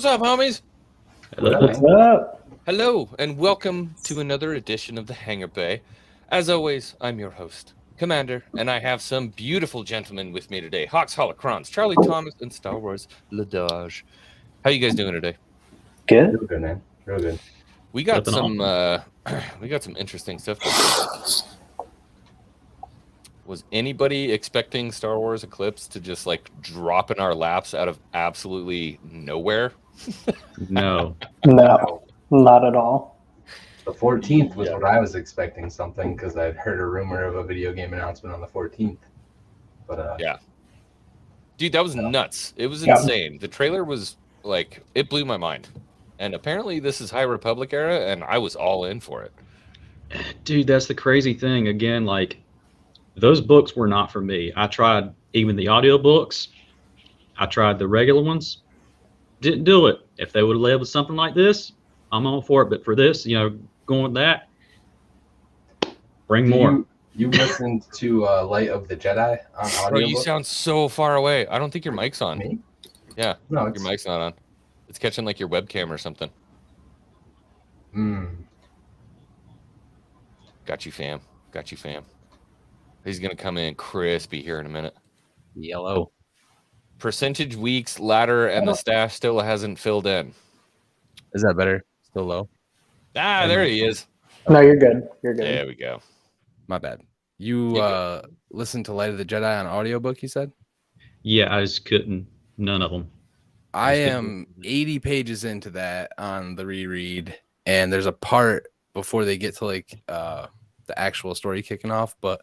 What's up, homies? What's up? Hello, and welcome to another edition of the Hangar Bay. As always, I'm your host, Commander, and I have some beautiful gentlemen with me today. Hawks Holocrons, Charlie Thomas, and Star Wars Ladage. How you guys doing today? Good. Real good, man. Real good. We got some interesting stuff. Was anybody expecting Star Wars Eclipse to just like drop in our laps out of absolutely nowhere? No, not at all. The 14th was what I was expecting something because I'd heard a rumor of a video game announcement on the 14th. But yeah, dude, that was nuts. It was insane. The trailer was like, it blew my mind. And apparently this is High Republic era, and I was all in for it. dude, that's the crazy thing. Again, like, those books were not for me. I tried even the audiobooks. I tried the regular ones. Didn't do it. If they would have led with something like this, I'm all for it. But for this, going with that, bring more. You listened to Light of the Jedi on audio? Bro, you sound so far away. I don't think your mic's on. Me? Yeah, No, your mic's not on. It's catching like your webcam or something. Got you, fam. Got you, fam. He's going to come in crispy here in a minute. Yellow. Percentage weeks, ladder, and the staff still hasn't filled in. Is that better? Still low? Ah, there he is. No, you're good. You're good. There we go. My bad. You listened to Light of the Jedi on audiobook, you said? Yeah, I just couldn't. None of them. I am 80 pages into that on the reread, and there's a part before they get to like the actual story kicking off, but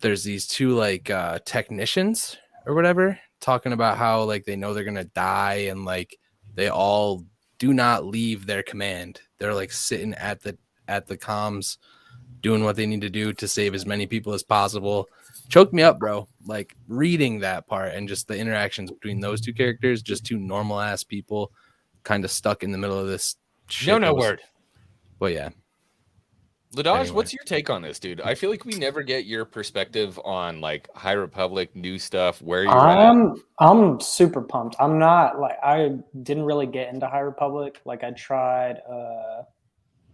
there's these two like technicians or whatever talking about how like they know they're gonna die, and like they all do not leave their command. They're like sitting at the comms doing what they need to do to save as many people as possible. Choked me up, bro. Like reading that part and just the interactions between those two characters, just two normal ass people kind of stuck in the middle of this shit. No word. Well, yeah. Ladage, Anyway. What's your take on this, dude? I feel like we never get your perspective on like High Republic new stuff. Where you're at. I'm super pumped. I'm not like I didn't really get into High Republic. Like I tried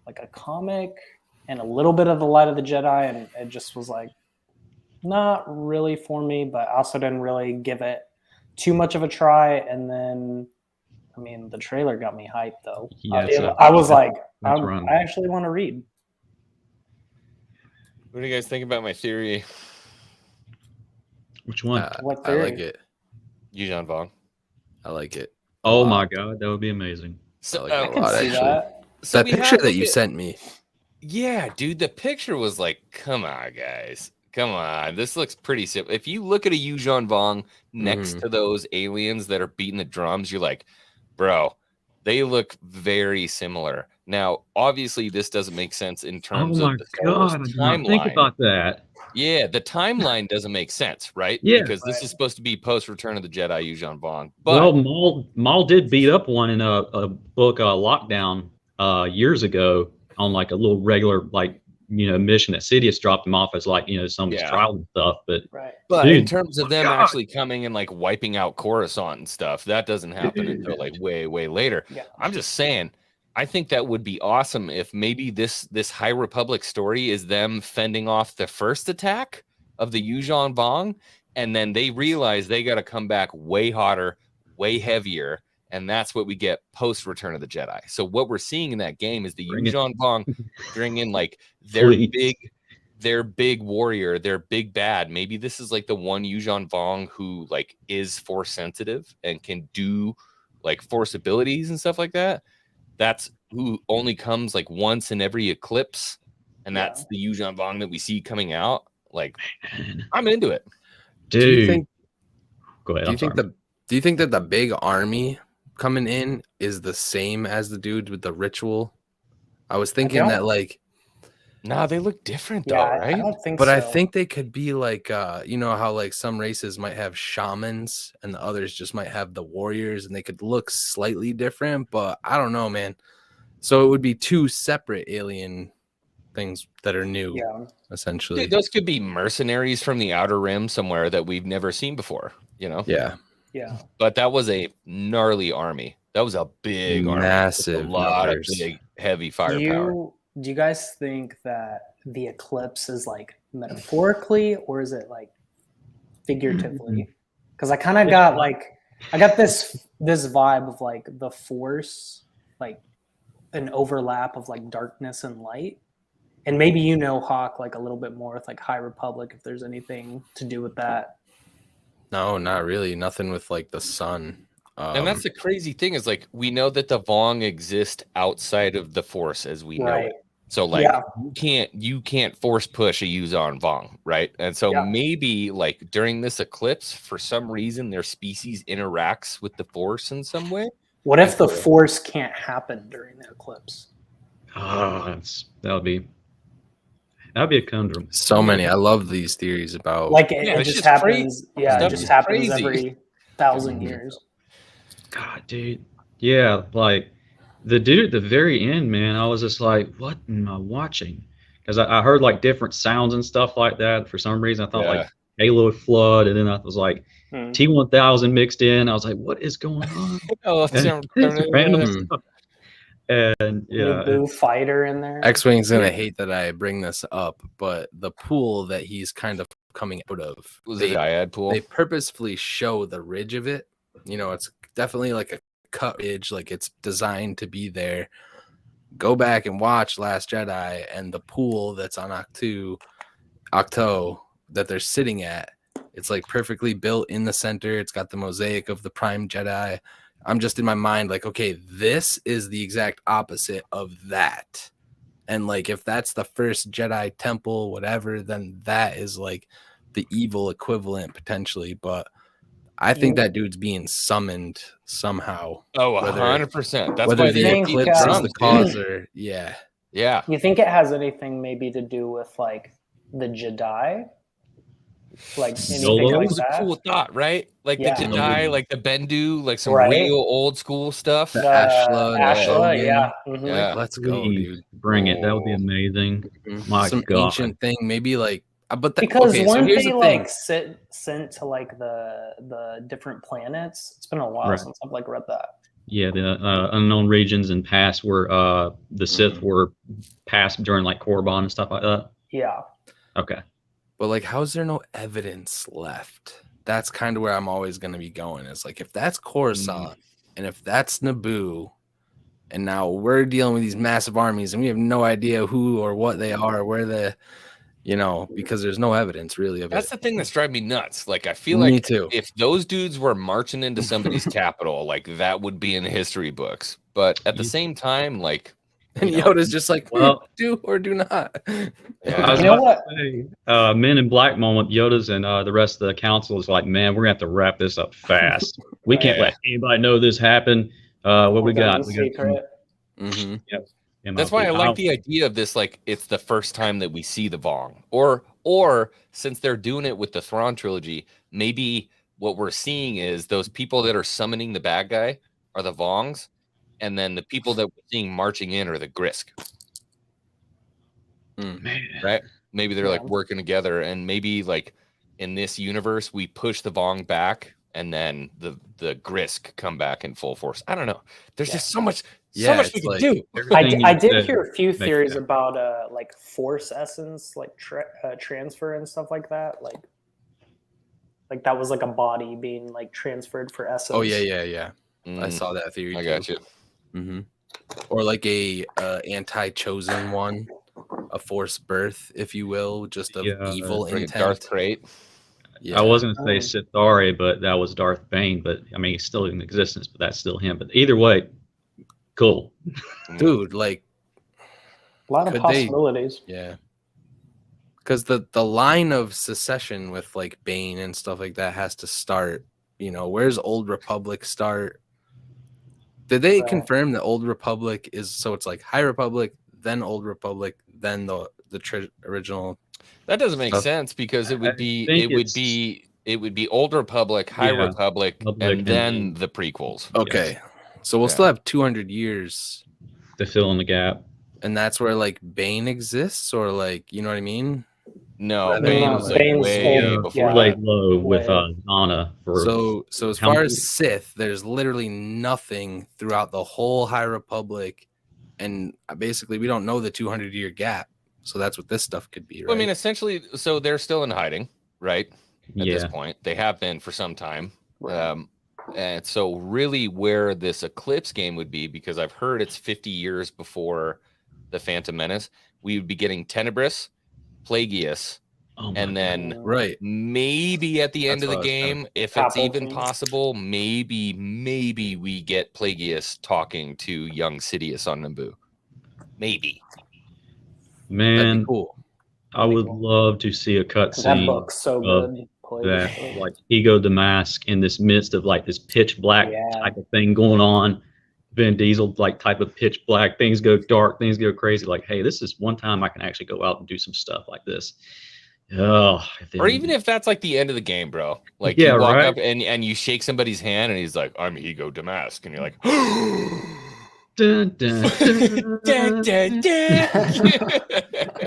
like a comic and a little bit of the Light of the Jedi, and it just was like not really for me. But I also didn't really give it too much of a try. And then, I mean, the trailer got me hyped though. Yeah, I was like, I run. actually want to read. What do you guys think about my theory? Which one? What I theory? like it. Yuuzhan Vong. I like it. Oh my god, that would be amazing. So, I like I can see that. so that we picture have- that you sent me. Yeah, dude, the picture was like, come on, guys. Come on. This looks pretty simple. If you look at a Yuuzhan Vong next to those aliens that are beating the drums, you're like, bro, they look very similar. Now, obviously, this doesn't make sense in terms of the Star Wars I did not timeline. think about that. Yeah, the timeline doesn't make sense, right? Yeah. Because this is supposed to be post Return of the Jedi Yuuzhan Vong. But Well, Maul did beat up one in a book, Lockdown, years ago on like a little regular mission that Sidious dropped him off as like some of his trial and stuff. But Right. But Dude, in terms of them actually coming and like wiping out Coruscant and stuff, that doesn't happen until like way, way later. Yeah. I'm just saying, I think that would be awesome if maybe this High Republic story is them fending off the first attack of the Yuuzhan Vong, and then they realize they got to come back way hotter, way heavier, and that's what we get post Return of the Jedi. So what we're seeing in that game is the Yuuzhan Vong bring in like their big warrior, their big bad. Maybe this is like the one Yuuzhan Vong who like is force sensitive and can do like force abilities and stuff like that. That's who only comes like once in every eclipse, and that's the Yuuzhan Vong that we see coming out. Like, I'm into it, dude. Go ahead. Do you think that the big army coming in is the same as the dude with the ritual? I was thinking that like, nah, they look different though, right? I don't think but so. I think they could be like, you know how like some races might have shamans and the others just might have the warriors, and they could look slightly different, but I don't know, man. So it would be two separate alien things that are new, essentially. Dude, those could be mercenaries from the Outer Rim somewhere that we've never seen before, Yeah. Yeah. But that was a gnarly army. That was a big army. Massive A lot numbers. of big, heavy firepower. Do you guys think that the eclipse is like metaphorically or is it like figuratively? Because I kind of got like I got this vibe of like the Force, like an overlap of like darkness and light. And maybe you know Hawk like a little bit more with like High Republic if there's anything to do with that. No, not really. Nothing with like the sun. And that's the crazy thing is like we know that the Vong exist outside of the Force as we know it. So like you can't force push a Yuzon Vong, right? And so maybe like during this eclipse, for some reason their species interacts with the Force in some way. What if the Force can't happen during the eclipse? Oh, that'd be a conundrum. So many. I love these theories about like it just happens. Crazy. Yeah, it just happens crazy. every 1,000 years. God, dude. Yeah, like the dude at the very end, man, I was just like, what am I watching? Because I heard like different sounds and stuff like that. For some reason, I thought like Halo Flood, and then I was like T-1000 mixed in. I was like, what is going on? Random stuff. And Blue fighter in there. X-Wing's gonna hate that I bring this up, but the pool that he's kind of coming out of was a dyad pool. They purposefully show the ridge of it. You know, it's definitely like a cut ridge, like it's designed to be there. Go back and watch Last Jedi and the pool that's on Octo that they're sitting at. It's like perfectly built in the center. It's got the mosaic of the Prime Jedi. I'm just in my mind like, okay, this is the exact opposite of that. And like, if that's the first Jedi temple, whatever, then that is like the evil equivalent potentially. But I think that dude's being summoned somehow. Oh, 100%. That's whether why the eclipse is the cause or yeah. You think it has anything maybe to do with like the Jedi? Like anything like that? A cool thought, right? Like the Jedi, like the Bendu, like some real old school stuff. The Ashla, yeah. Like, let's go, dude. Bring it. That would be amazing. My some God. ancient thing, maybe like. But because weren't they like sent to like the different planets? It's been a while since I've like read that. Yeah, the unknown regions and past where the Sith were passed during like Korriban and stuff like that. Yeah. Okay. But like, how's there no evidence left? That's kind of where I'm always going to be going. It's like, if that's Coruscant and if that's Naboo, and now we're dealing with these massive armies and we have no idea who or what they are or where the, you know, because there's no evidence really of That's it. the thing that's driving me nuts. Like, I feel like too. If those dudes were marching into somebody's capital, like that would be in the history books. But at the same time, like, and Yoda's just like, well, do or do not. Yeah. You know what? Men in Black moment, Yoda's and the rest of the council is like, man, we're gonna have to wrap this up fast. We can't let anybody know this happened. What we got? We got. Yep. That's why I like the idea of this. Like, it's the first time that we see the Vong, or since they're doing it with the Thrawn trilogy, maybe what we're seeing is those people that are summoning the bad guy are the Vongs. And then the people that we're seeing marching in are the Grisk. Right? Maybe they're like working together, and maybe like in this universe we push the Vong back, and then the Grisk come back in full force. I don't know. There's just so much we can do. I did hear a few theories about like Force essence, like transfer and stuff like that. Like that was like a body being like transferred for essence. Oh yeah. I saw that theory. I got you. Or like a anti-chosen one, a Force birth, if you will, just of evil intent. Darth Crate. Yeah. I wasn't gonna say Sithari, but that was Darth Bane. But I mean, he's still in existence, but that's still him. But either way, cool, dude. Like a lot of possibilities. Because the line of secession with like Bane and stuff like that has to start. You know, where's Old Republic start? Did they confirm that Old Republic is so it's like High Republic, then Old Republic, then the original? That doesn't make sense because it would be Old Republic, High Republic, and then the prequels. Okay, so we'll still have 200 years to fill in the gap, and that's where like Bane exists, or like, you know what I mean? No, Rather Bane than was like Bane's way old, before yeah. laid that. low with Way. Anna for So as how far many- as Sith, there's literally nothing throughout the whole High Republic, and basically we don't know the 200-year gap. So that's what this stuff could be, right? Well, I mean, essentially, so they're still in hiding, right? At this yeah. point, they have been for some time. Right. And so, really, where this Eclipse game would be, because I've heard it's 50 years before the Phantom Menace, we would be getting Tenebris, Plagueis, Oh my and then God. right. maybe at the end That's of the what I was kinda- game, if it's even Palpatine. possible, maybe we get Plagueis talking to young Sidious on Naboo. Maybe. That'd Man, be cool. I would cool. love to see a That cutscene book's so of good. Please. that, like Ego Damask in this midst of like this pitch black Yeah. type of thing going on. Vin Diesel like type of pitch black, things go dark, things go crazy. Like, hey, this is one time I can actually go out and do some stuff like this. Oh, Or even if that's like the end of the game, bro. Like Yeah, you walk right. up and you shake somebody's hand and he's like, I'm Ego Damask. And you're like, Dun, dun, dun, dun.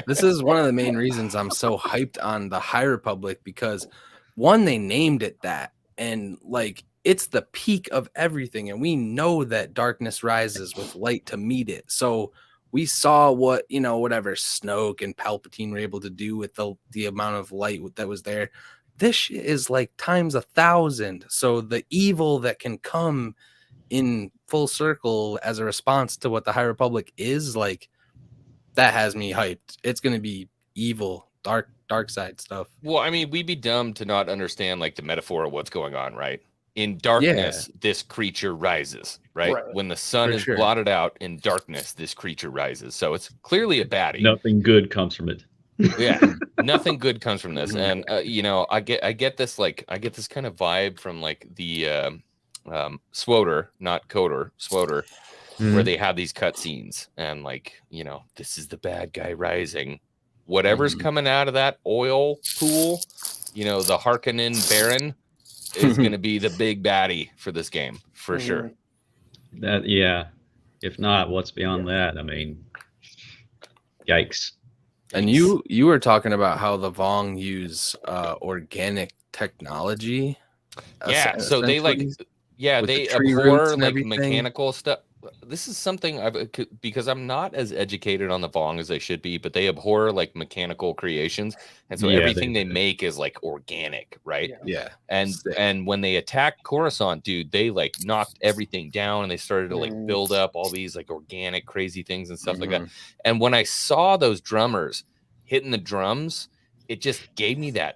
This is one of the main reasons I'm so hyped on the High Republic, because one, they named it that, and like it's the peak of everything, and we know that darkness rises with light to meet it. So we saw what, whatever Snoke and Palpatine were able to do with the amount of light that was there. This shit is like times 1,000. So the evil that can come in full circle as a response to what the High Republic is, like, that has me hyped. It's gonna be evil, dark side stuff. Well, I mean, we'd be dumb to not understand like the metaphor of what's going on, right? In darkness, this creature rises, right? Right. When the sun For is sure. blotted out, in darkness, this creature rises. So it's clearly a baddie. Nothing good comes from it. Yeah, nothing good comes from this. And I get this kind of vibe from like the Swoder, not Coder, Swoder, where they have these cutscenes and like, this is the bad guy rising. Whatever's coming out of that oil pool, the Harkonnen Baron is going to be the big baddie for this game for sure. That If not, what's beyond that? I mean, yikes. And you were talking about how the Vong use organic technology. Yeah, so they like, essentially, yeah, with they the tree abhor roots and like everything. mechanical stuff. This is something because I'm not as educated on the Vong as I should be, but they abhor like mechanical creations, and so Yeah, everything they they make is like organic, right? Yeah. And Sick. and when they attacked Coruscant, dude, they like knocked everything down and they started to like build up all these like organic crazy things and stuff like that. And when I saw those drummers hitting the drums, it just gave me that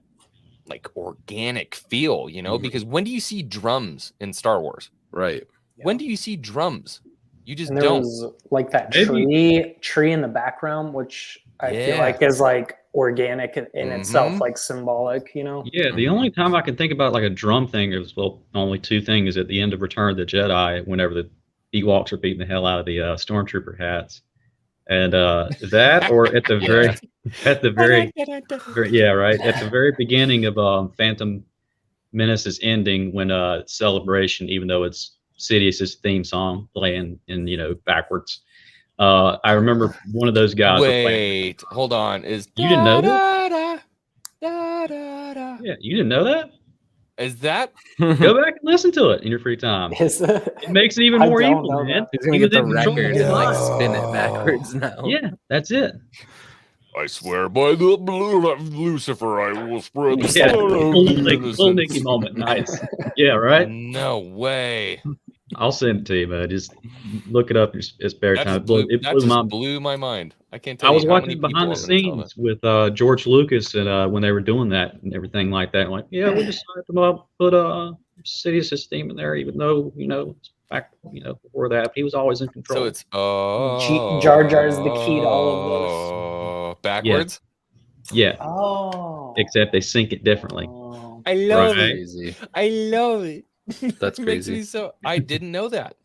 like organic feel, because when do you see drums in Star Wars? Right. When do you see drums? You just And there don't. was like that Maybe- tree in the background, which I feel Yeah. like is like organic in itself, Mhm. like symbolic, Yeah, the only time I can think about like a drum thing is, well, only two things at the end of Return of the Jedi, whenever the Ewoks are beating the hell out of the stormtrooper hats, and that, or at the very, at the very, right at the very beginning of Phantom Menace's ending, when Celebration, even though it's Sidious's theme song playing in backwards. I remember one of those guys. Wait, hold on. Is You didn't know that? da, da, da. Yeah, you didn't know that? Is that Go back and listen to it in your free time. Is it? It makes it even I more don't evil, know man. that. He's gonna He get the was in control record of his and like life. spin it backwards now. Yeah, that's it. I swear by the blue of Lucifer, I will spread the Yeah, sword of little Nicky innocence. moment. Nice. Yeah, right. No way. I'll send it to you, man. Just look it up. It's spare That time. just blew, It that blew just my. blew my mind. I can't tell I was you how many watching people behind the are gonna tell scenes with George Lucas and when they were doing that and everything like that. Like, yeah, we decided to put Sidious's theme in there, even though back before that he was always in that. control. So it's Jar Jar is the key to all of backwards. Yeah, Oh. except they sync it differently. Oh. I love Right. it. Crazy. I love it. That's It makes crazy. me so. I didn't know that.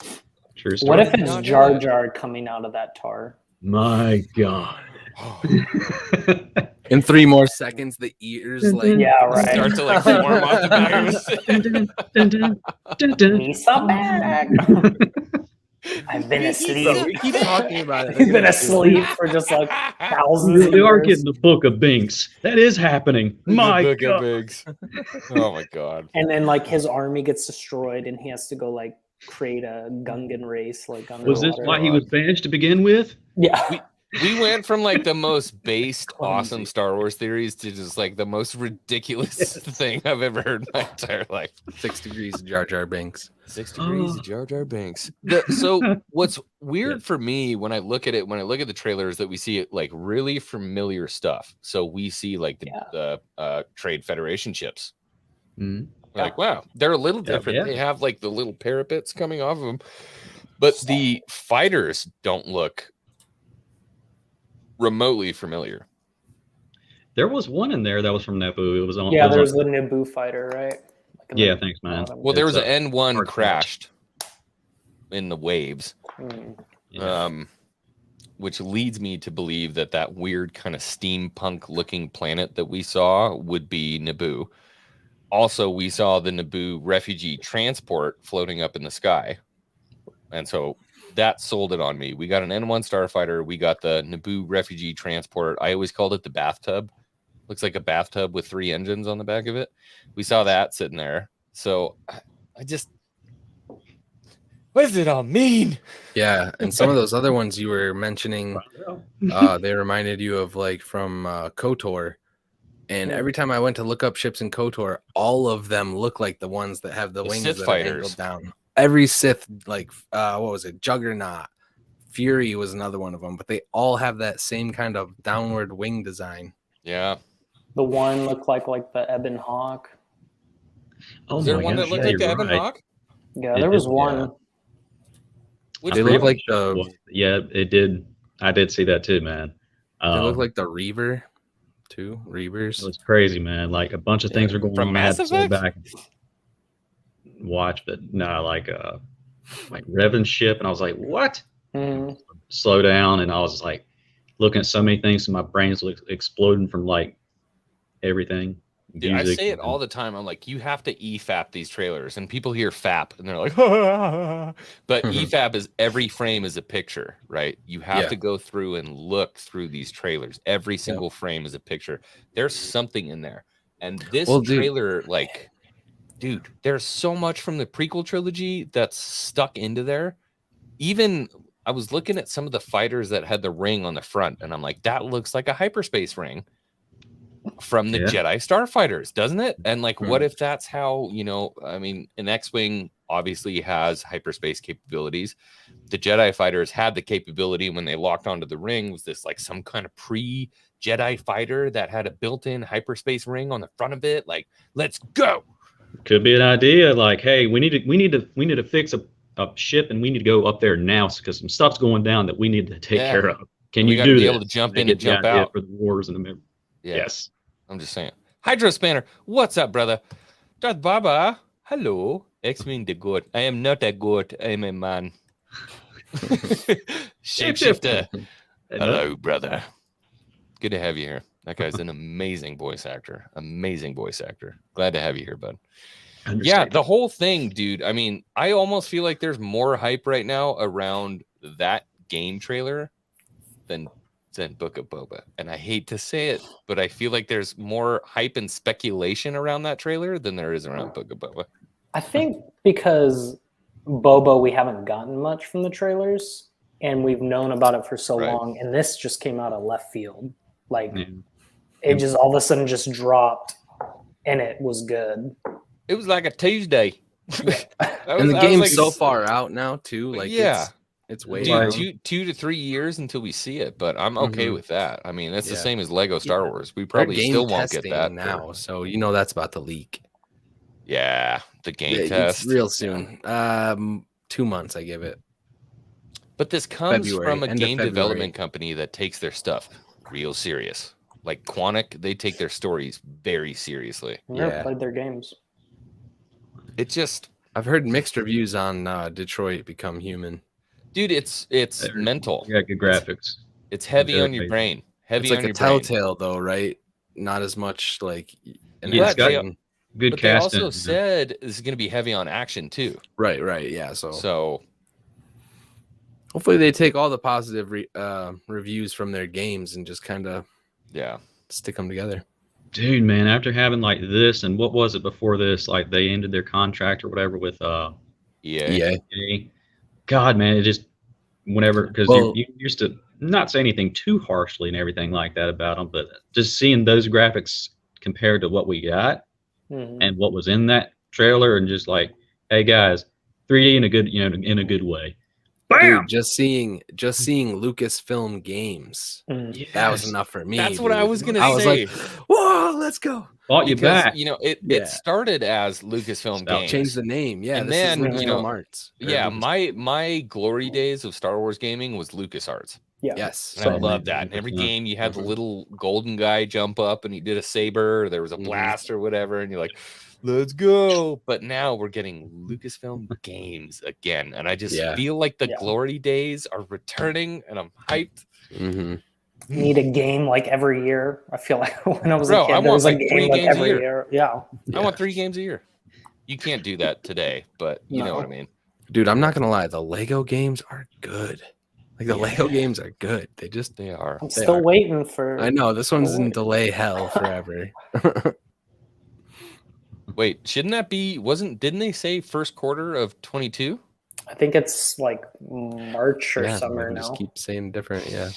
True story. What if did it's not know Jar that. Jar coming out of that tar? My God. In 3 more seconds, the ears like Yeah, right. Start to like form off the back of his Me some bag. I've been Bro, asleep. we keep talking about it. He's been asleep for just like thousands of We are years. getting the Book of Binks. That is happening. My The Book of God. Bigs. Oh my god. And then like his army gets destroyed, and he has to go like create a Gungan race like underwater. Was this why he was banished to begin with? Yeah. We went from like the most based, Clumsy. awesome Star Wars theories to just like the most ridiculous thing I've ever heard in my entire life. 6 degrees of Jar Jar Binks. 6 degrees of Jar Jar Binks. So what's weird for me when I look at it, when I look at the trailers, that we see like really familiar stuff. So we see like the Trade Federation ships. Mhm. Like, wow, they're a little different. Yeah. They have like the little parapets coming off of them, but the fighters don't look remotely familiar. There was one in there that was from Naboo. It was on. Yeah, it was there's on- the Naboo fighter, right? Like in Yeah, the thanks, man. bottom. Well, there was It's an N1 hard to crashed in the waves, Mm. which leads me to believe that that weird kind of steampunk looking planet that we saw would be Naboo. Also, we saw the Naboo refugee transport floating up in the sky, and so that sold it on me. We got an N1 starfighter. We got the Naboo refugee transport. I always called it the bathtub. Looks like a bathtub with 3 engines on the back of it. We saw that sitting there. So I just, what does it all mean? Yeah, and some of those other ones you were mentioning, they reminded you of like from KOTOR. And every time I went to look up ships in KOTOR, all of them look like the ones that have the wings Sith that fighters. are angled down. Every Sith, like what was it? Juggernaut, Fury was another one of them, but they all have that same kind of downward wing design. Yeah. The one looked like the Ebon Hawk. Oh Is there my one gosh, that looked yeah, like the you're Ebon right. Hawk? Yeah, It there was did, one. Which They one? look like the Yeah, it did. I did see that too, man. they look like the Reaver, too. It Reavers. was crazy, man. Like a bunch of things were going From on. I had Mass to go Effect? back and watch, but no, like Revan's ship, and I was like, what? Mhm. Slow down, and I was just like looking at so many things, and my brain's exploding from like everything. Dude, I Music say it and- all the time. I'm like, you have to EFAP these trailers, and people hear FAP and they're like, but EFAP is every frame is a picture, right? You have Yeah. to go through and look through these trailers. Every single frame is a picture. There's something in there, and this Well, dude. trailer, like, dude, there's so much from the prequel trilogy that's stuck into there. Even I was looking at some of the fighters that had the ring on the front, and I'm like, that looks like a hyperspace ring from the Yeah. Jedi starfighters, doesn't it? And like, what if that's how, I mean, an X-Wing obviously has hyperspace capabilities. The Jedi fighters had the capability when they locked onto the ring. Was this like some kind of pre-Jedi fighter that had a built-in hyperspace ring on the front of it? Like, let's go. Could be an idea. Like, hey, we need to fix a ship, and we need to go up there now because some stuff's going down that we need to take Yeah. care of. Can We you gotta do be this? able to jump They in get and the jump idea out. for the wars in the Yeah. Yes. I'm just saying. Hydro Spanner, what's up, brother? Darth Baba, hello. X-Wing the goat. I am not a goat. I am a man. Shapeshifter. Hello, brother. Good to have you here. That guy's an amazing voice actor. Amazing voice actor. Glad to have you here, bud. Yeah, the whole thing, dude. I mean, I almost feel like there's more hype right now around that game trailer than Book of Boba. And I hate to say it, but I feel like there's more hype and speculation around that trailer than there is around Book of Boba. I think because Boba, we haven't gotten much from the trailers, and we've known about it for so Right. long, and this just came out of left field. Like, Yeah. it just all of a sudden just dropped, and it was good. It was like a Tuesday. And the game's so far out now too. Like, yeah. it's way Dude, out. 2 to 3 years until we see it, but I'm okay with that. I mean, that's the Yeah. same as Lego Star Wars. We They're probably game still won't get testing that now, for- so you know that's about to leak. Yeah, the game Yeah, test. it's real soon. 2 months, I give it. But this comes February, from a end of game February. development company that takes their stuff real serious. Like Quantic, they take their stories very seriously. I've never Yeah. played their games. It just, I've heard mixed reviews on Detroit Become Human. dude, it's mental. Yeah, good graphics. It's heavy Very on your amazing. brain. Heavy It's like on a your brain. Telltale, though, right? Not as much like. Yeah, it's got- action. Good But they casting. also said this is going to be heavy on action too. Right. Yeah. So So Hopefully they take all the positive reviews from their games and just kind of stick them together. Dude, man, after having like this and what was it before this? Like they ended their contract or whatever with EA. God, man, it just whenever because Well, you used to not say anything too harshly and everything like that about them, but just seeing those graphics compared to what we got and what was in that trailer, and just like, hey guys, 3D in a good, in a good way. Bam! Dude, just seeing Lucasfilm games, that was enough for me. That's what I was gonna say. I was like, whoa, let's go. Bought you back. It started as Lucasfilm Games. Changed the name, and then Lucasfilm Arts. Yeah, my glory days of Star Wars gaming was LucasArts. Yeah. Yes. And I love that. And every game you had the little golden guy jump up and he did a saber, or there was a blast or whatever, and you're like, let's go. But now we're getting Lucasfilm games again. And I just feel like the glory days are returning, and I'm hyped. Need a game like every year. I feel like when I was a kid, there was a game like every year. Yeah. I want 3 games a year. You can't do that today, but you know what I mean. Dude, I'm not gonna lie, the Lego games are good. Like the Lego games are good. They are. I'm still waiting for. I know this one's in delay hell forever. Wait, shouldn't that be? Didn't they say first quarter of 22? I think it's like March or summer now. Just keep saying different. Yeah,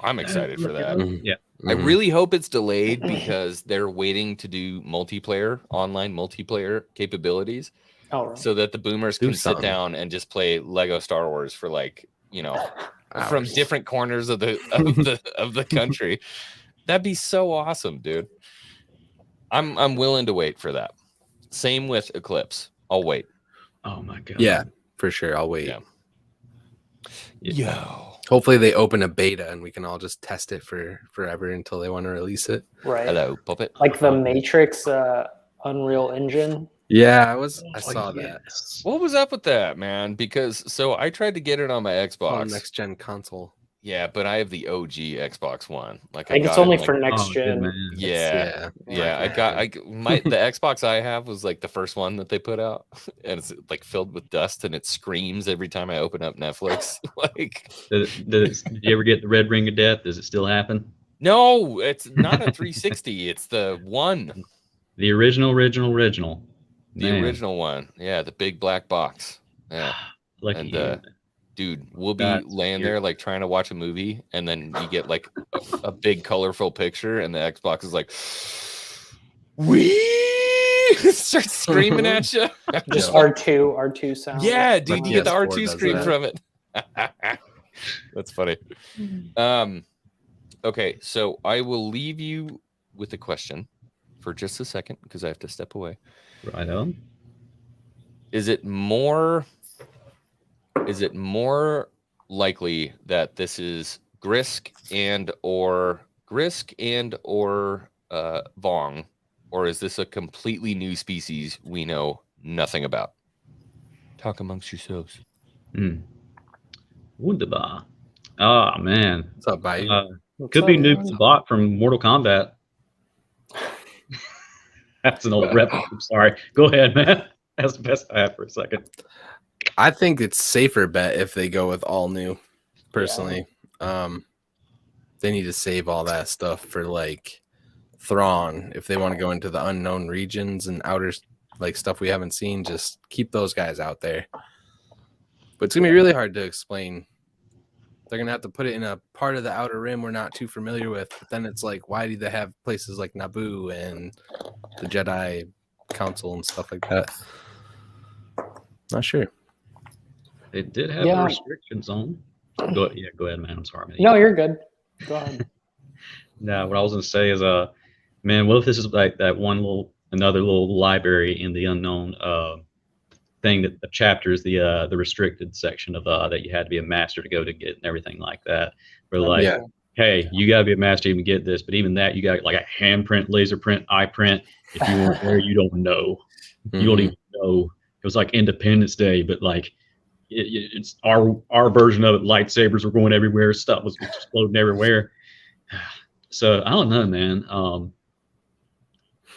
I'm excited for that. Yeah. I really hope it's delayed because they're waiting to do online multiplayer capabilities, so that the boomers can sit down and just play Lego Star Wars for from different corners of the country. That'd be so awesome, dude. I'm willing to wait for that. Same with Eclipse. I'll wait. Oh my god. Yeah, for sure. I'll wait. Yeah. Yo. Hopefully they open a beta and we can all just test it for forever until they want to release it. Right. Hello, puppet. Like the Matrix Unreal Engine. Yeah, I saw that. What was up with that, man? Because I tried to get it on my Xbox. Next gen console. Yeah, but I have the OG Xbox One. Like I think it's only for next gen. Yeah. I got the Xbox I have was like the first one that they put out, and it's like filled with dust, and it screams every time I open up Netflix. Like, did you ever get the red ring of death? Does it still happen? No, it's not a 360. It's the one. The original. The original one. Yeah, the big black box. Yeah. Dude, we'll be laying there like trying to watch a movie, and then you get like a big colorful picture, and the Xbox is like, starts screaming at you. Just R2 sound. Yeah, dude, you get the R2 scream from it. That's funny. Okay, so I will leave you with a question for just a second because I have to step away. Right on. Is it more likely that this is Grisk and or Vong, or is this a completely new species we know nothing about? Talk amongst yourselves. Wunderbar. Oh man. What's up, buddy? Could be Noob Bot from Mortal Kombat. That's an old rep. I'm sorry. Go ahead, man. That's the best I have for a second. I think it's safer bet if they go with all new. Personally, they need to save all that stuff for like Thrawn. If they want to go into the unknown regions and outer stuff we haven't seen, just keep those guys out there. But it's gonna be really hard to explain. They're gonna have to put it in a part of the Outer Rim we're not too familiar with. But then it's like, why do they have places like Naboo and the Jedi Council and stuff like that? Not sure. They did have the restrictions on. Go ahead, man. I'm sorry, man. No, you're good. Go ahead. No, what I was gonna say is, man, what if this is like that another little library in the unknown thing, that the chapter is the restricted section of that you had to be a master to go to get and everything like that. Where hey, you gotta be a master to even get this, but even that you got like a handprint, laser print, eye print. If you weren't there, you don't know. You don't even know. It was like Independence Day, but like it's our version of it. Lightsabers were going everywhere. Stuff was exploding everywhere. So I don't know, man.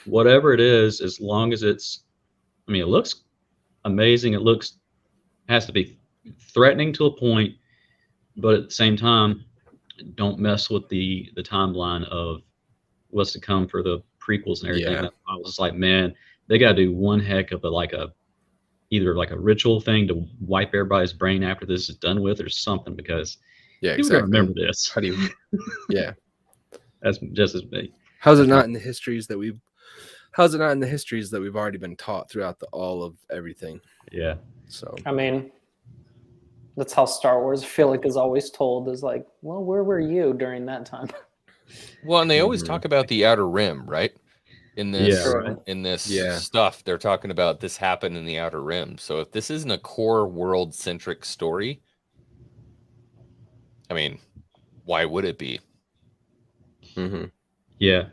Whatever it is, as long as it looks amazing. It has to be threatening to a point, but at the same time, don't mess with the timeline of what's to come for the prequels and everything. Yeah. I was just like, man, they got to do one heck of either like a ritual thing to wipe everybody's brain after this is done with, or something, because Yeah, people exactly. remember this. How do you? Yeah. That's just as big. How's it not in the histories that we've already been taught throughout all of everything? Yeah. So I mean, that's how Star Wars, I feel like, is always told, is like, well, where were you during that time? Well, and they always talk about the Outer Rim, right? In this, Yeah. in this Yeah. stuff, they're talking about this happened in the Outer Rim. So if this isn't a core world centric story, I mean, why would it be? Yeah.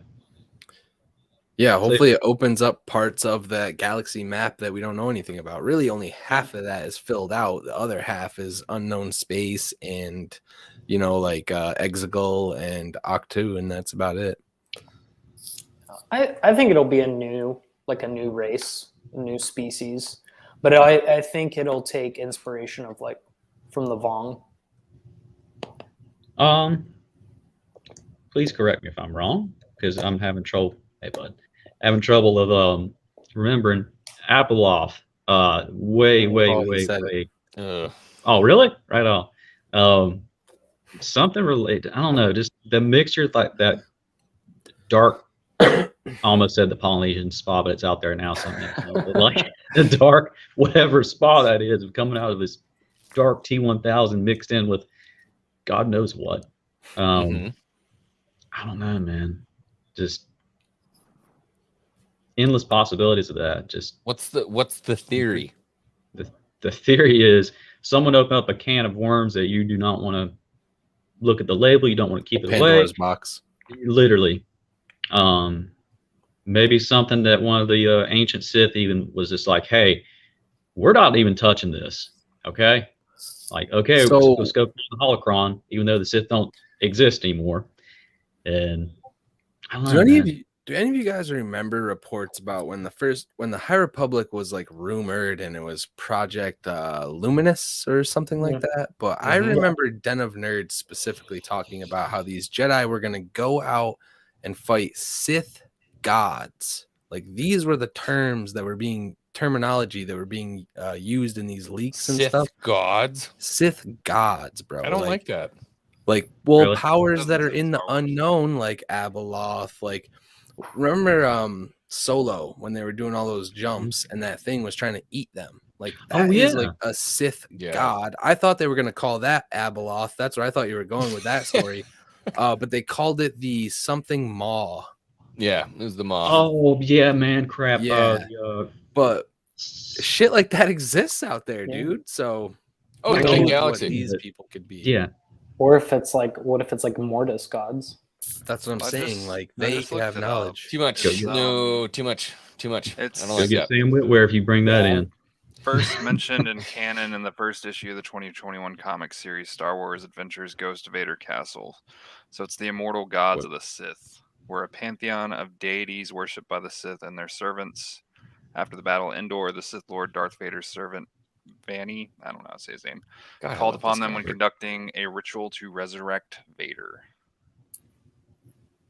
Yeah, hopefully it opens up parts of that galaxy map that we don't know anything about. Really, only half of that is filled out. The other half is unknown space and, like Exegol and Octu, and that's about it. I think it'll be a new race, a new species. But I think it'll take inspiration of from the Vong. Please correct me if I'm wrong, because I'm having trouble. Hey, bud, having trouble of remembering Abeloth. Way. Oh, really? Right on. Something related. I don't know. Just the mixture, like that dark. I almost said the Polynesian spa, but it's out there now. Something like the dark, whatever spa that is, coming out of this dark T1000 mixed in with God knows what. I don't know, man. Just endless possibilities of that. Just what's the theory? The theory is someone opened up a can of worms that you do not want to look at the label. You don't want to keep it Pandora's away. box. Literally. Maybe something that one of the ancient Sith even was just like, hey, we're not even touching this. Okay. Like, okay, So, let's go for the holocron, even though the Sith don't exist anymore. And I don't know, do any of you guys remember reports about when the High Republic was rumored and it was Project Luminous or something like that? But I remember Den of Nerds specifically talking about how these Jedi were going to go out and fight Sith gods. Like, these were the terminology that were being used in these leaks and stuff. Sith gods, bro. I don't like that. Really? Powers that are in the unknown, like Abeloth. Remember Solo when they were doing all those jumps and that thing was trying to eat them? That is a Sith god. I thought they were going to call that Abeloth. That's where I thought you were going with that story. But they called it the something Maw. Yeah, it was the Maw. Oh, yeah, man. Crap. Yeah. But shit like that exists out there, dude. So the galaxy. These people could be. Yeah. Or if it's what if it's Mortis gods? That's what I'm saying. They could have knowledge. Too much. No, too much. I don't like get that. Sam Witwer if you bring that in. First mentioned in canon in the first issue of the 2021 comic series Star Wars Adventures Ghost Vader Castle. So it's the immortal gods of the Sith. We're a pantheon of deities worshipped by the Sith and their servants. After the battle of Endor, the Sith Lord Darth Vader's servant Vanny, I don't know how to say his name, called upon them when conducting a ritual to resurrect Vader.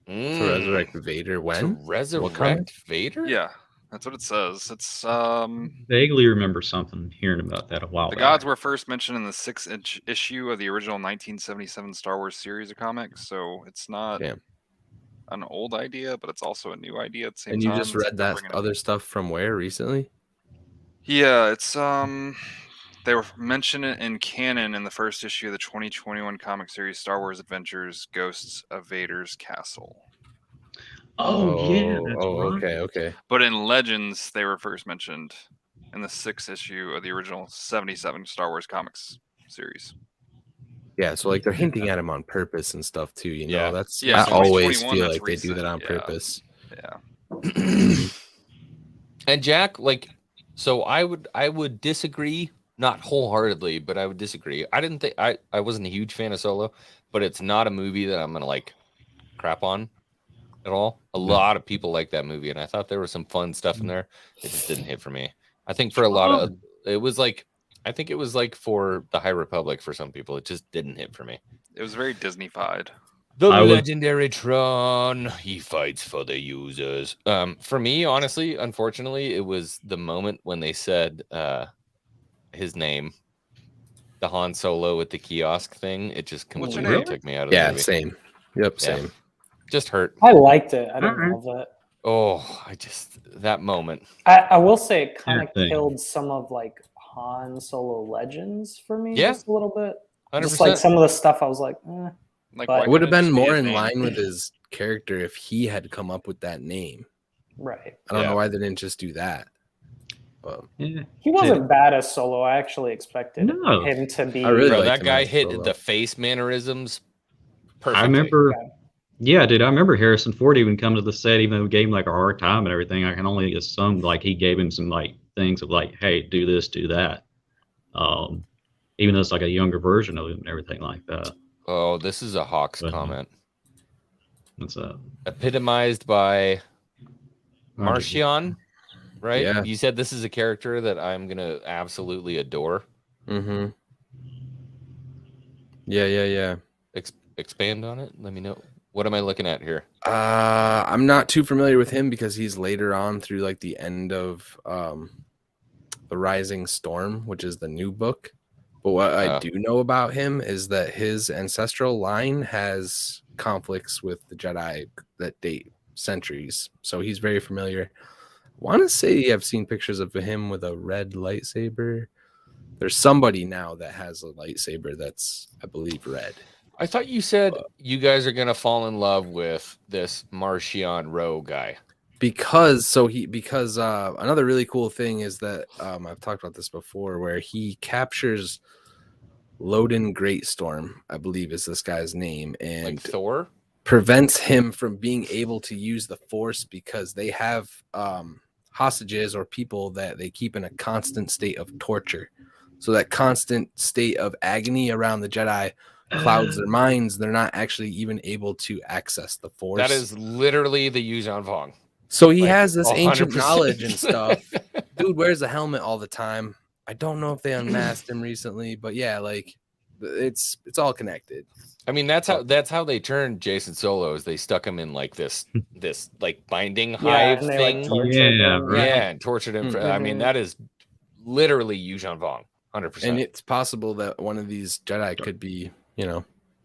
To resurrect Vader when? To resurrect Vader? Yeah, that's what it says. It's vaguely remember something hearing about that a while back. The gods were first mentioned in the 6th issue of the original 1977 Star Wars series of comics, so it's not an old idea, but it's also a new idea at the same time. And you just read that other stuff from where recently? Yeah, it's they were mentioned in canon in the first issue of the 2021 comic series Star Wars Adventures Ghosts of Vader's Castle. Oh yeah. Okay. But in Legends, they were first mentioned in the 6th issue of the original 77 Star Wars comics series. Yeah, so they're hinting at him on purpose and stuff too, Yeah. That's Yeah, I always 2021, feel that's like they do recent. that on Yeah. purpose. Yeah. And Jack, so I would disagree, not wholeheartedly, but I would disagree. I didn't think I wasn't a huge fan of Solo, but it's not a movie that I'm gonna crap on at all. A lot of people like that movie, and I thought there was some fun stuff in there. It just didn't hit for me. I think for a lot of it was I I think it was like for the High Republic for some people. It just didn't hit for me. It was very Disney-fied. The I would- legendary Tron, he fights for the users. For me, honestly, unfortunately, it was the moment when they said his name, the Han Solo with the kiosk thing. It just What's your completely name? took me out of the Yeah, movie. same. Yep, Yeah. same. Just hurt. I liked it. I didn't Alright. love it. Oh, that moment. I will say it kind of Thing. killed some of like Han Solo Legends for me Yeah. just a little bit. 100%. Just like some of the stuff I was like, eh. Like, But- why It would have couldn't it been just be more his in name? line with his character if he had come up with that name. Right. I don't Yeah. know why they didn't just do that. But Yeah. He wasn't bad as Solo. I actually expected No. him to be. I really Bro, liked that him guy as hit Solo. the face mannerisms perfectly. I remember. Yeah. Yeah, dude, I remember Harrison Ford even come to the set, even though he gave him like a hard time and everything. I can only assume like he gave him some like things of like, hey, do this, do that. Even though it's like a younger version of him and everything like that. Oh, this is a Hawks But- comment. It's Epitomized by Marcion, right? Yeah. You said this is a character that I'm gonna absolutely adore. mm-hmm. Yeah. Expand on it. Let me know. What am I looking at here? I'm not too familiar with him because he's later on through like the end of The Rising Storm, which is the new book. But what I do know about him is that his ancestral line has conflicts with the Jedi that date centuries. So he's very familiar. I want to say I've seen pictures of him with a red lightsaber. There's somebody now that has a lightsaber that's, I believe, red. I thought you said you guys are gonna fall in love with this Marcion Rowe guy. Because another really cool thing is that I've talked about this before, where he captures Loden Greatstorm, I believe is this guy's name, and Like Thor? prevents him from being able to use the Force because they have hostages or people that they keep in a constant state of torture. So that constant state of agony around the Jedi clouds their minds. They're not actually even able to access the Force. That is literally the Yuuzhan Vong. So he like, has this ancient 100%. knowledge and stuff. Dude wears a helmet all the time. I don't know if they unmasked him recently, but yeah, like it's all connected. I mean, that's how they turned Jason Solo. Is they stuck him in like this like binding Yeah, hive and they thing. like tortured Yeah, him. right. Yeah, and tortured him. I mean, Mhm. that is literally Yuuzhan Vong, 100%. And it's possible that one of these Jedi could be,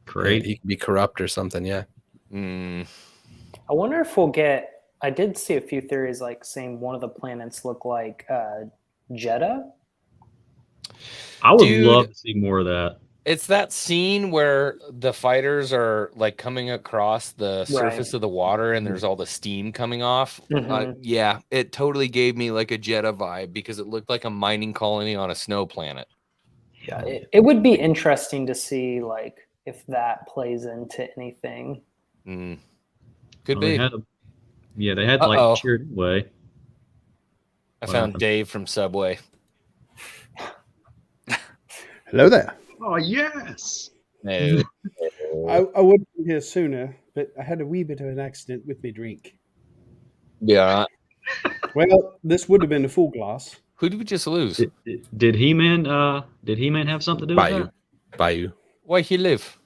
great. he could be corrupt or something. Yeah. Mm, I wonder if we'll get. I did see a few theories like saying one of the planets look like Jeddah. I would Dude. love to see more of that. it's that scene where the fighters are like coming across the surface Right. of the water, and there's all the steam coming off. Mhm. Yeah, it totally gave me like a Jeddah vibe because it looked like a mining colony on a snow planet. Yeah, it would be interesting to see like if that plays into anything. Mm. Could Well, be. they had Uh-oh. like cheered away. I What found happened? Dave from Subway. Hello there. Oh, yes. No. I would have been here sooner, but I had a wee bit of an accident with my drink. Yeah. Well, this would have been a full glass. Who did we just lose? Did He-Man have something to do with Bayou. that? Bayou. Why he live?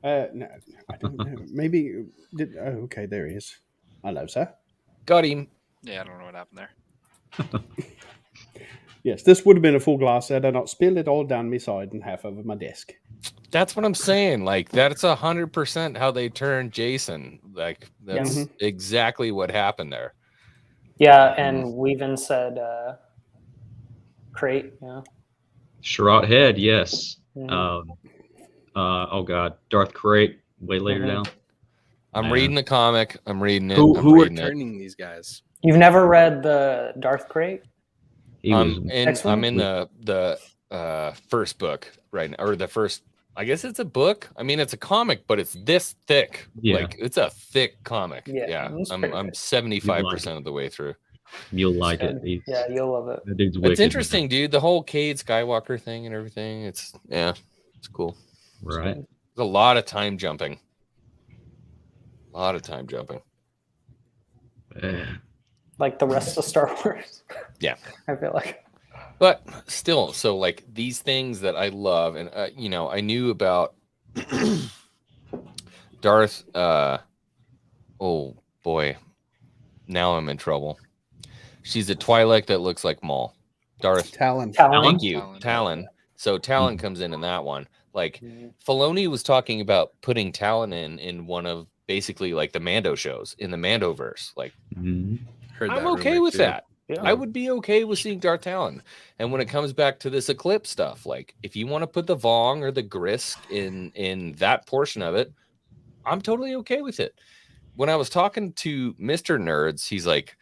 No, I don't know. Maybe did. Oh, okay, there he is. Hello, sir. Got him. Yeah, I don't know what happened there. Yes, this would have been a full glass had I not spilled it all down my side and half over my desk. That's what I'm saying. Like that's 100% how they turned Jason. Like that's Mhm. exactly what happened there. Yeah, and we even said crate. Yeah. Sherrod Head, yes. Mhm. Oh god, Darth Crate way later Mhm. down. I'm Man. reading the comic. I'm reading it. Who I'm are reading it. turning these guys? You've never read the Darth Crate? He was Next I'm one? in the first book right now, or the first. I guess it's a book. I mean, it's a comic, but it's this thick. Yeah. Like it's a thick comic. Yeah, Yeah. it's I'm pretty I'm thick. 75% of the way through. you'll like it. Good. Yeah, you'll love it. The dude's wicked. It's interesting, dude. The whole Cade Skywalker thing and everything. It's cool. Right. There's a lot of time jumping. A lot of time jumping. Yeah. Like the rest of Star Wars. Yeah. I feel like. But still, so like these things that I love, and you know, I knew about Darth. Oh boy, now I'm in trouble. She's a Twi'lek that looks like Maul. Darth. Talon. Thank you, Talon. Talon. So Talon comes in that one. Like Filoni was talking about putting Talon in one of basically like the Mando shows in the Mandoverse. Like, Heard I'm that okay rumor, with too. that. Yeah. I would be okay with seeing Darth Talon. And when it comes back to this Eclipse stuff, like if you want to put the Vong or the Grisk in that portion of it, I'm totally okay with it. When I was talking to Mr. Nerds, he's like,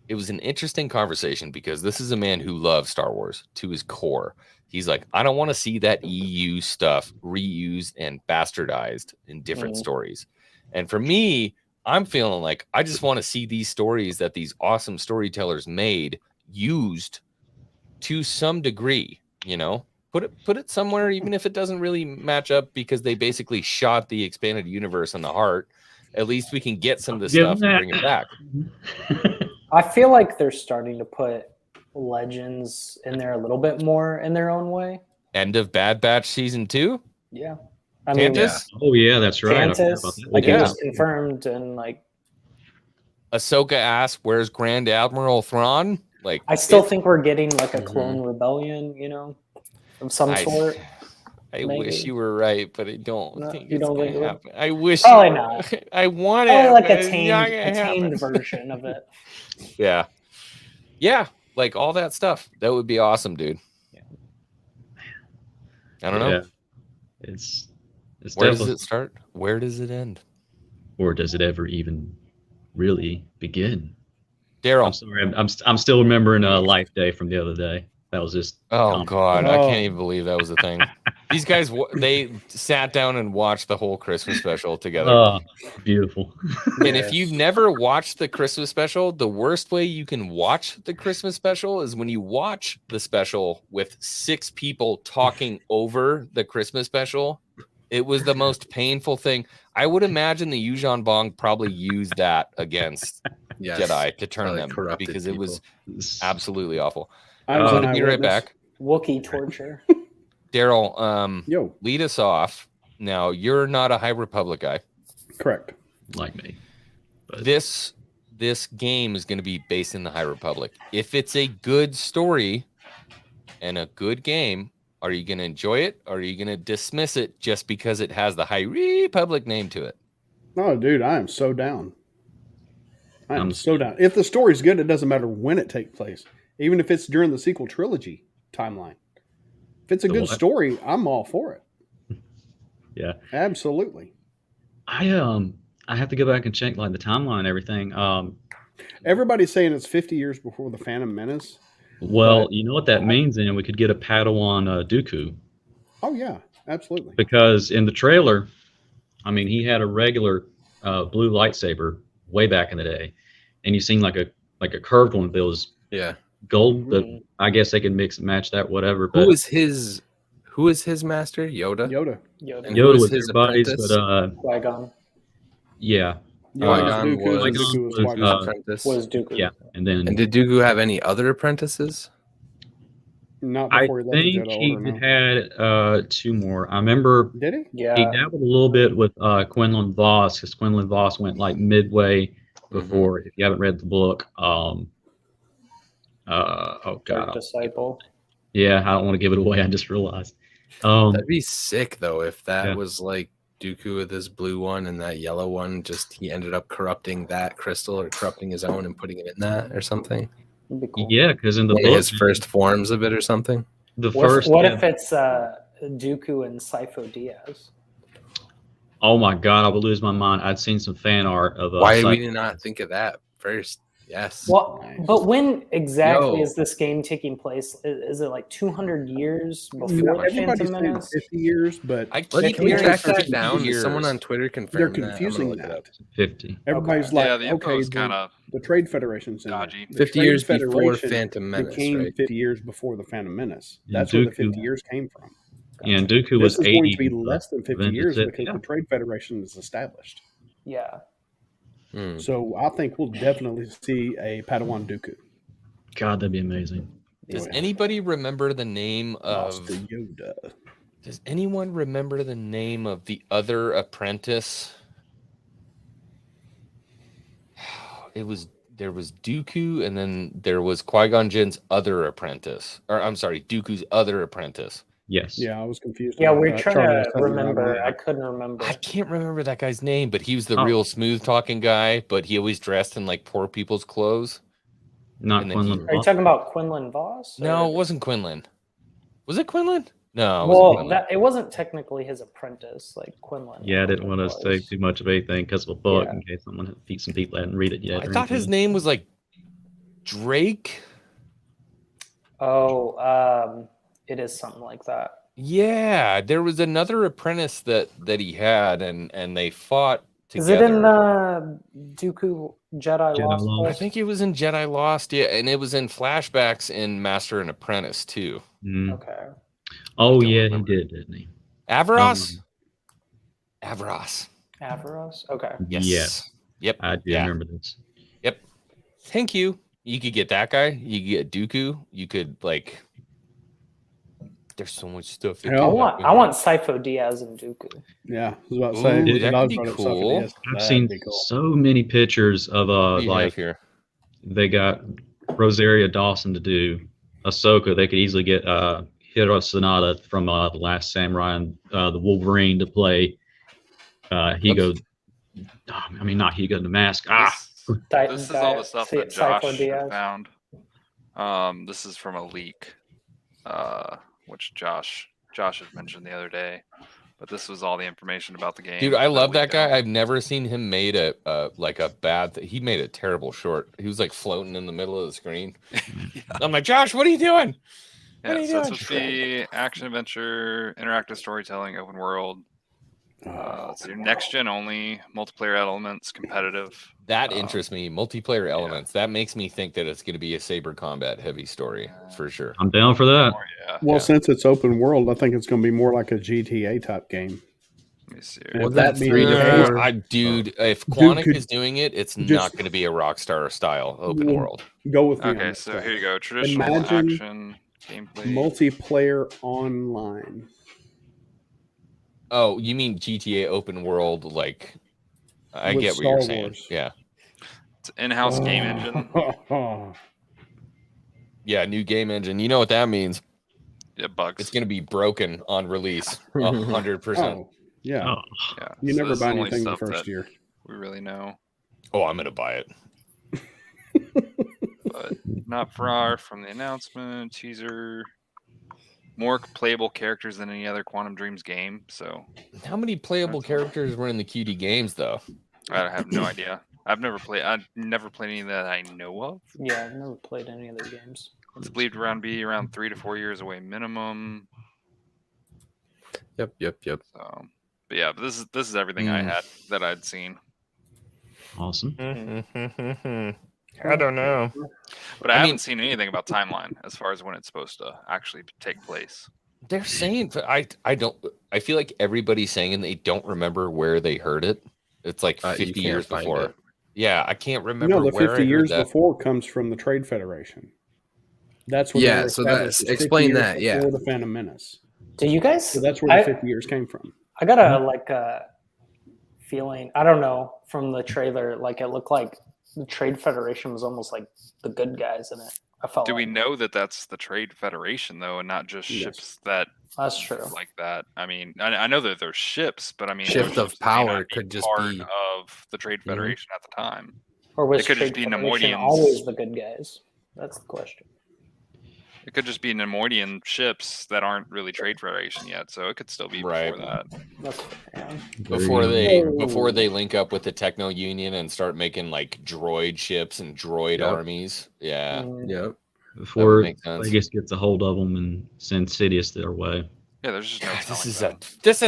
it was an interesting conversation because this is a man who loves Star Wars to his core. He's like, I don't want to see that EU stuff reused and bastardized in different stories. And for me, I'm feeling like I just want to see these stories that these awesome storytellers made used to some degree, you know, put it somewhere, even if it doesn't really match up because they basically shot the expanded universe in the heart. At least we can get some of this stuff and bring it back. I feel like they're starting to put Legends in there a little bit more in their own way. End of Bad Batch season 2. Yeah. I mean, Tantus? Oh yeah, that's right. I forgot about Tantus, that. like Yeah. it was confirmed, and like Ahsoka asks, "Where's Grand Admiral Thrawn?" Like, I still think we're getting like a clone rebellion, you know, of some sort. I maybe. wish you were right, but I don't No, think you it's don't gonna think it would? happen. I wish. Probably not. I want Probably it. like but a it's tamed, not gonna happen. version of it. Yeah, yeah, like all that stuff. That would be awesome, dude. I don't know. Yeah. It's Where does definitely, it start? Where does it end? or does it ever even really begin? I'm Daryl. sorry, I'm still remembering Life Day from the other day. That was just Oh God, I Oh. can't even believe that was a thing. These guys, they sat down and watched the whole Christmas special together. Oh, beautiful. And if you've never watched the Christmas special, the worst way you can watch the Christmas special is when you watch the special with 6 people talking over the Christmas special. It was the most painful thing. I would imagine the Yuuzhan Vong probably used that against Yes. Jedi to turn Probably them corrupted because it was absolutely awful. I was So an to be right eyewitness. back, Wookiee torture. Daryl, Yo, lead us off. Now, you're not a High Republic guy. correct. Like me. But This game is going to be based in the High Republic. If it's a good story and a good game, are you going to enjoy it? Or are you going to dismiss it just because it has the High Republic name to it? Oh, dude, I am so down. I am I'm- so down. If the story's good, it doesn't matter when it takes place, even if it's during the sequel trilogy timeline. If it's a The good what? story, I'm all for it. yeah. Absolutely. I have to go back and check like the timeline and everything. Everybody's saying it's 50 years before the Phantom Menace. Well, But- you know what that means, and we could get a Padawan Dooku, Oh yeah, absolutely. because in the trailer, I mean, he had a regular blue lightsaber way back in the day, and you seen like a curved one that was Yeah. gold. But I guess they can mix and match that, whatever. But Who is his master? Yoda. Yoda. Yoda. And who Yoda was was his their buddies, apprentice? but Qui-Gon yeah, Qui-Gon Dooku was- Dooku was was, Qui-Gon. His apprentice. was Dooku. yeah, and then And did Dooku have any other apprentices? Not I before he left the think Jedi he Order. No. had 2 more. I remember Did he? he Yeah. dabbled a little bit with Quinlan Voss, because Quinlan Voss went like midway before. If you haven't read the book, oh Dark god, Disciple. yeah, I don't want to give it away. I just realized. That'd be sick though if that Yeah. was like Dooku with his blue one and that yellow one. Just he ended up corrupting that crystal or corrupting his own and putting it in that or something. That'd be cool. Yeah, because in the One of book, his first forms of it or something. the What, first. what yeah. if it's Dooku and Sifo Dyas? Oh my god, I would lose my mind. I'd seen some fan art of Why Psycho- we did not think of that first? Yes. Well, Nice. but when exactly Yo. is this game taking place? Is it like 200 years before You know, the everybody's Phantom saying Menace? 50 years, but I Let's keep can we hearing track that 50 down? Is years. someone on Twitter confirm they're that? I'm gonna confusing look it up. that. 50. Everybody's Okay. like, Yeah, the info okay, is kind of the Trade Federation's in there. dodgy. The 50 Trade years before Federation Phantom Menace, became right? 50 years before the Phantom Menace. Yeah, That's where the Dooku- 50 years came from. Yeah, and Dooku was This is 80. going to be less than 50 Revenge of years the Sith, because yeah. the Trade Federation is established. Yeah. Hmm. So I think we'll definitely see a Padawan Dooku. God, that'd be amazing. Does Yeah. anybody remember the name of? Master Yoda. Does anyone remember the name of the other apprentice? There was Dooku, and then there was Qui-Gon Jinn's other apprentice. Or I'm sorry, Dooku's other apprentice. Yes. Yeah, I was confused. Yeah, about we're that. trying Charlie to was telling me about remember. that. I couldn't remember. I can't remember that guy's name, but he was the Oh. real smooth talking guy, but he always dressed in like poor people's clothes. Not And then Quinlan. Are you talking about Quinlan Voss? No, or- it wasn't Quinlan. Was it Quinlan? No, it wasn't Well, Quinlan. it wasn't technically his apprentice, like Quinlan. Yeah, I didn't want to was. say too much of anything because of a book Yeah. in case some people hadn't read it yet. I or thought his anything. name was like Drake. Oh, it is something like that. Yeah, there was another apprentice that he had, and they fought Is together. it in Dooku Jedi Lost? Lost. I Place? think it was in Jedi Lost, yeah, and it was in flashbacks in Master and Apprentice too. Mm. Okay. Oh don't yeah, remember. he did, didn't he? Avaros? Avaros. Avaros? Okay. Yes. Yes. Yep. I do Yeah. remember this. Thank you. You could get that guy. You could get Dooku. You could like. There's so much stuff. That Hell, could I happen. want Sifo Diaz and Dooku. Yeah, I was about to say. Ooh, when that Dog could be brought up cool. Sophistius, I've that'd seen be cool. so many pictures of What do you have like here? they got Rosaria Dawson to do Ahsoka. They could easily get Hiro Sonata from The Last Samurai and the Wolverine to play Higo. I mean, not Higo the Mask. This is all the stuff that Sifo Josh Diaz. had found. This is from a leak, which Josh had mentioned the other day. But this was all the information about the game. Dude, I love that leaked guy. out. I've never seen him made a bad. He made a terrible short. He was like floating in the middle of the screen. I'm like, Josh, what are you doing? What are Yeah, you so it's doing? with the action adventure, interactive storytelling, open world. It's your next gen only, multiplayer elements, competitive. That interests me. Multiplayer elements. That makes me think that it's going to be a saber combat heavy story for sure. I'm down for that. Oh, yeah. Well, Yeah. since it's open world, I think it's going to be more like a GTA type game. Let me see. And Was if that being 3 to the case, 4? Dude, if Quantic could is doing it, it's just- not going to be a Rockstar style open Well, world. Go with me. on Okay, this so stuff. here you go. Traditional Imagine action gameplay. multiplayer online. Oh, you mean GTA open world? Like, I With get what you're Star saying. Wars. Yeah, It's an in-house game engine. yeah, new game engine. You know what that means? Yeah, bugs. It's going to be broken on release, 100%. Oh, yeah. Oh, Yeah, You so never this is buy only anything the stuff first that year. We really know, Oh, I'm going to buy it. but not far from the announcement teaser. More playable characters than any other Quantum Dreams game. So How many playable characters were in the QD games, though? I have no idea. I've never played any that I know of. Yeah, I've never played any of their games. It's believed to be around 3 to 4 years away minimum. Yep. So, but yeah, but this is everything I had that I'd seen. awesome. I don't know. But I I haven't mean- seen anything about timeline as far as when it's supposed to actually take place. They're saying, but I don't. I feel like everybody's saying and they don't remember where they heard it. It's like You 50 can't years find before. it. Yeah, I can't remember No, the where 50 I heard years that. before comes from the Trade Federation. That's what. Yeah, they were so that's- established, 50 explain years that, yeah. Before the Phantom Menace. Do you guys? So that's where the 50 years came from. I got a feeling. I don't know from the trailer. Like it looked like the Trade Federation was almost like the good guys in it. I felt. Do like we know that that's the Trade Federation though, and not just Yes. ships that that's true? like that? I mean, I know that there's ships, but I mean, Shift those of ships may not power be could just part be- of the Trade Mhm. Federation at the time. Or was It could just Trade be Federation Nemoidians. always the good guys? That's the question. It could just be Nemoidian ships that aren't really Trade Federation yet, so it could still be Right. before that. That's yeah. Before they link up with the Techno Union and start making like droid ships and droid Yep. armies. Yeah. Mm, Yep. Before make sense. Vegas gets a hold of them and sends Sidious their way. Yeah, there's just no. God, telling them. this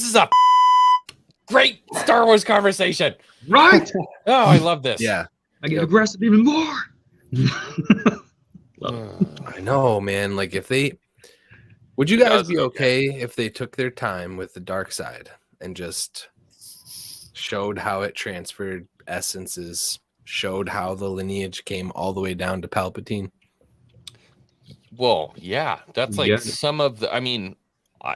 is a great Star Wars conversation. Right? Oh, I love this. Yeah. I get aggressive even more. I know, man. Like if they would you It guys does be make okay if they took their time with the dark side and just showed how it transferred essences, showed how the lineage came all the way down to Palpatine? Well, yeah, that's like Yeah. some of the. I mean,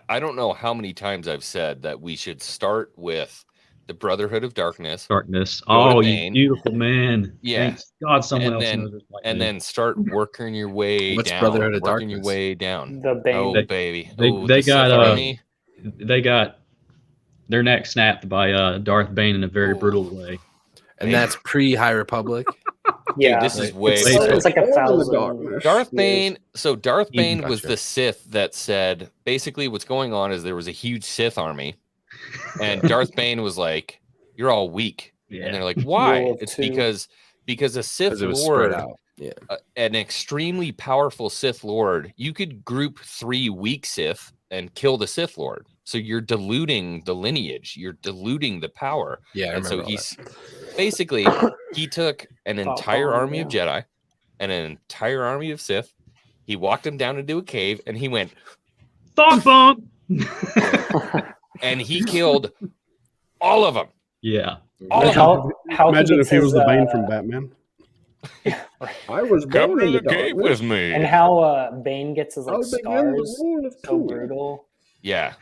I don't know how many times I've said that we should start with the Brotherhood of Darkness, Darkness. Go to Oh, you Bane. beautiful man. Yeah. Thanks God someone And else then- knows this like and me. then start working your way What's down. Brotherhood of working your Darkness? way down. The Bane. Oh, They- baby. they- Oh, they the Sith got, army. They got their neck snapped by Darth Bane in a very Oh. brutal way. And that's pre-High Republic. Yeah, Dude, this is Right. way. it's, Wait, it's like All in the 1,000. darkness. Darth years. Bane. So Darth Bane was Gotcha. the Sith that said basically what's going on is there was a huge Sith army, and Darth Bane was like, "You're all weak," Yeah. and they're like, "Why?" Rule of It's two. because a Sith Because it was spread Lord, out. Yeah. an extremely powerful Sith Lord, you could group 3 weak Sith and kill the Sith Lord. So you're diluting the lineage, you're diluting the power. Yeah, I And so remember all he's basically he took an Thought entire bomb, army of Jedi and an entire army of Sith. He walked them down into a cave and he went Thought bomb. and he killed all of them. Yeah. All And of them. how Imagine if gets he was his, the Bane from Batman. I was Come born to in the the cave darkness. with me. and how Bane gets his like I'll begin the scars rule of so two. brutal. Yeah,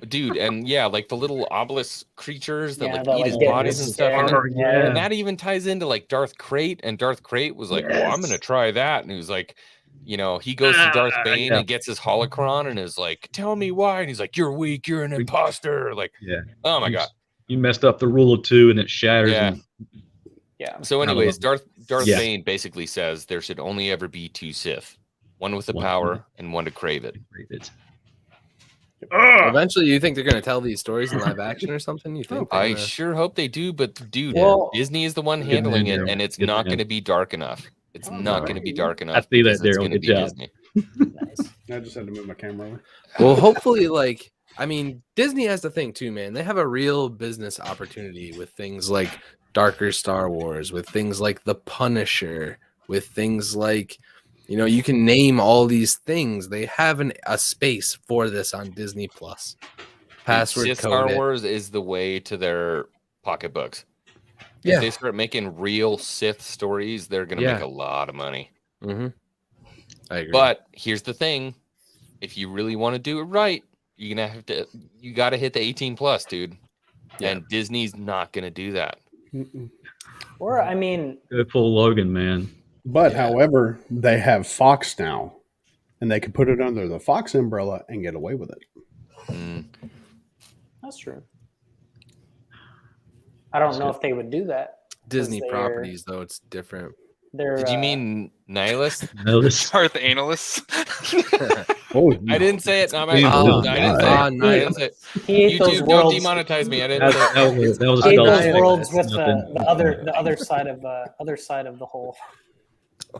dude, and yeah, like the little obelisk creatures that Yeah, like that, eat like, his get bodies his and stuff. And, scar. then- Yeah. and that even ties into like Darth Crate, and Darth Crate was like, "Well, I'm gonna try that," and he was like, you know, he goes to Darth Bane yeah. and gets his holocron and is like, "Tell me why," and he's like, "You're weak, you're an imposter." Like, Yeah. oh my god. You messed up the rule of 2 and it shatters. Yeah. And, Yeah. So, anyways, Darth Yeah. Bane basically says there should only ever be 2 Sith, one with the One. power and one to crave it. Eventually, you think they're going to tell these stories in live action or something? You think? they're I gonna- sure hope they do, but dude, Well- Disney is the one Good handling man, it, Daryl. and it's Good not man. going to be dark enough. It's not going to be dark enough. see that, because it's Daryl. gonna Good be job. Disney. Nice. I just had to move my camera over. Well, hopefully, like, I mean, Disney has the thing too, man. They have a real business opportunity with things like darker Star Wars, with things like The Punisher, with things like, you know, you can name all these things. They have a space for this on Disney Plus. Password Sith code Star it. Wars is the way to their pocketbooks. Yeah. If they start making real Sith stories, they're going to Yeah. make a lot of money. Mm-hmm. I agree. But here's the thing: if you really want to do it right, you got to hit the 18 plus, dude. Yeah. And Disney's not going to do that. Or I mean, Good pull, Logan, man. But Yeah. however, they have Fox now, and they can put it under the Fox umbrella and get away with it. Mm. that's true. I don't know if they would do that. Disney they're- properties, though, it's different. They're, Did you mean nihilist? No, this, Darth Analyst. Oh, I didn't say it. No, Oh, I didn't say ah, it. I nice. didn't say it. he ate those YouTube, don't worlds. demonetize me. I didn't that, say it. that was a He ate spell those check. worlds That's with nothing. the other side of the whole.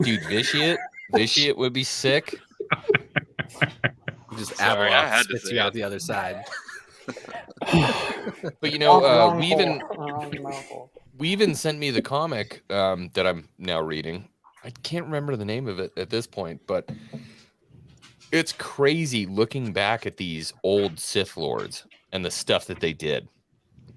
Dude, Vitiate would be sick. Just Sorry, I had Avalon to spits say you it. out the other side. But you know, Wrong we hole. even Wrong mouthful. Weaven sent me the comic that I'm now reading. I can't remember the name of it at this point, but it's crazy looking back at these old Sith Lords and the stuff that they did.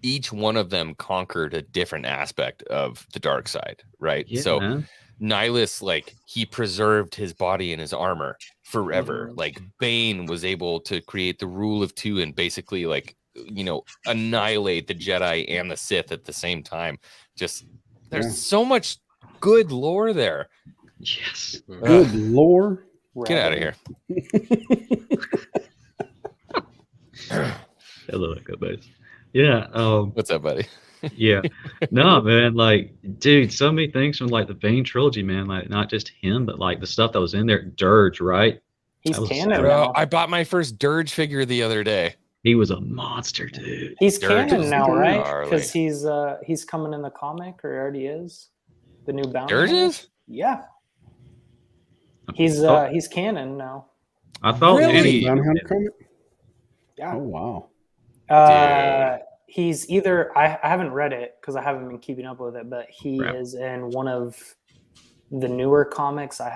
Each one of them conquered a different aspect of the dark side, right? Yeah, So man. Nihilus, like, he preserved his body and his armor forever. Like, Bane was able to create the rule of 2 and basically, like, you know, annihilate the Jedi and the Sith at the same time. Just there's Yeah. so much good lore there. Yes. good lore. Get out of here. Hello, Echo Base. Yeah. What's up, buddy? Yeah. No, man. Like, dude, so many things from like the Bane trilogy, man. Like, not just him, but like the stuff that was in there. Dirge, right? He's That was- canon Bro, now. I bought my first Dirge figure the other day. He was a monster, dude. He's Dirge canon is now, right? gnarly. Because he's coming in the comic, or already is. The new bounty. Dirge hunter? is? Yeah. He's canon now. I thought Really? Danny. Bounty Hunter comic? Yeah. Oh wow. He's either I haven't read it because I haven't been keeping up with it, but he Crap. is in one of the newer comics. I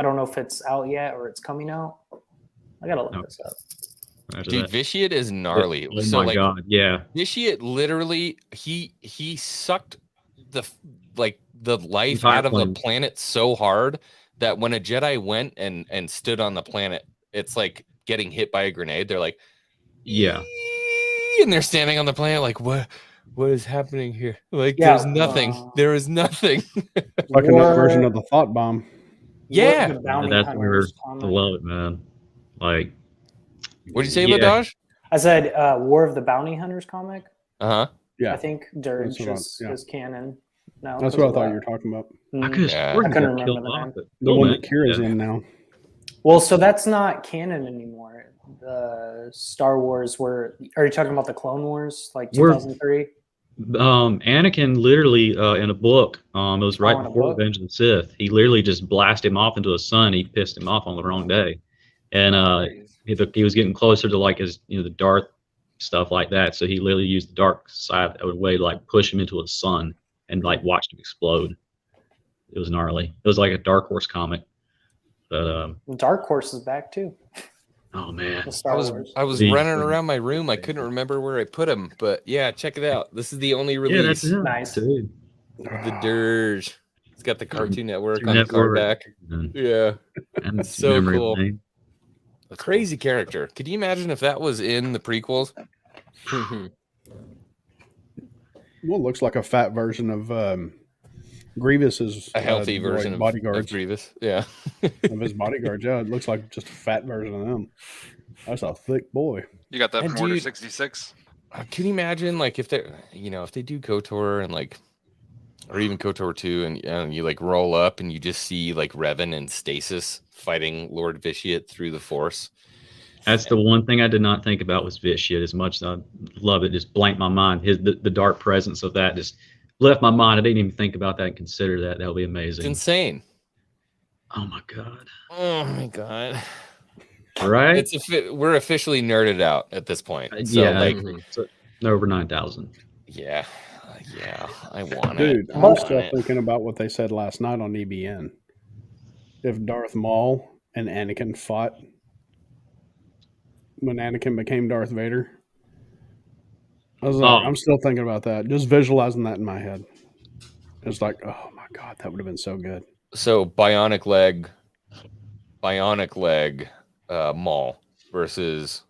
don't know if it's out yet or it's coming out. I gotta look No. this up. Roger Dude, that. Vitiate is gnarly. Oh So my like god, yeah. Vitiate literally he sucked the life Entire out of the planet. planet so hard that when a Jedi went and stood on the planet, it's like getting hit by a grenade. They're like, Yeah. and they're standing on the planet like, what is happening here? Like, Yeah, there's nothing. There is nothing. Like in that version of the thought bomb. Yeah. The Bounty That's where Hunters I comic. love it, man. Like, What'd you say, Yeah. Ladaj? I said War of the Bounty Hunters comic. Uh-huh. Yeah, I think Dirge That's what is canon. No, that's what I thought you were talking about. I could Yeah. have sworn I he couldn't got killed remember the off, name. but The one man, that Kira's yeah. in now. Well, so that's not canon anymore. The Star Wars are you talking about the Clone Wars, like We're- 2003? Anakin literally in a book, it was right in a before book? Revenge of the Sith. He literally just blasted him off into the sun. He pissed him off on the wrong day, and he was getting closer to like his the Darth stuff like that. So he literally used the dark side of a way to like push him into the sun and like watched him explode. It was gnarly. It was like a Dark Horse comic, but Dark Horse is back too. oh man, The Star Wars. I was The- running around my room. I couldn't remember where I put him, but yeah, check it out. This is the only yeah, release that's him. Nice. Dude. of the Dirge. It's got the Cartoon Network Cartoon on the card Network. back. And Yeah, that's So memory cool. lane. crazy character. Could you imagine if that was in the prequels? Well, it looks like a fat version of Grievous's A healthy like version of bodyguards Grievous. Yeah. of his bodyguards. Yeah, it looks like just a fat version of them. That's a thick boy. You got that And from Order dude- 66? Can you imagine like if they if they do KOTOR and like or even KOTOR 2 and you like roll up and you just see like Revan and Stasis fighting Lord Vitiate through the Force. That's the one thing I did not think about was Vitiate. As much as I love it, just blanked my mind. The dark presence of that just left my mind. I didn't even think about that and consider that. That would be It's amazing. insane. Oh my god! Oh my god. Right? We're officially nerded out at this point. So yeah, like so, over 9,000. yeah, I want Dude, it. I'm want still it. thinking about what they said last night on EBN. If Darth Maul and Anakin fought when Anakin became Darth Vader. I was like, Oh. I'm still thinking about that. Just visualizing that in my head. It's like, oh my god, that would have been so good. So bionic leg Maul versus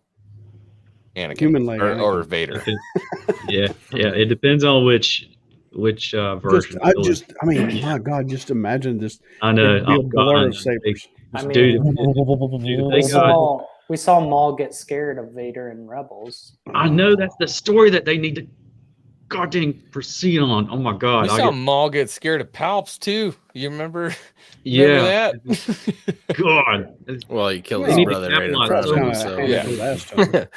Anakin Human leg or Anakin. Vader. Yeah. It depends on which version. I mean, my god, just imagine this. I know. It'd be a Oh, God, blur I of know. sabers. I mean, Dude, we saw Maul get scared of Vader in Rebels. I know that's the story that they need to goddamn proceed on. Oh my god! We saw Maul get scared of Palps too. You remember? Yeah. Remember that? God. Well, he killed They his need to brother right in capitalize front of on him. Kinda So handed yeah. the last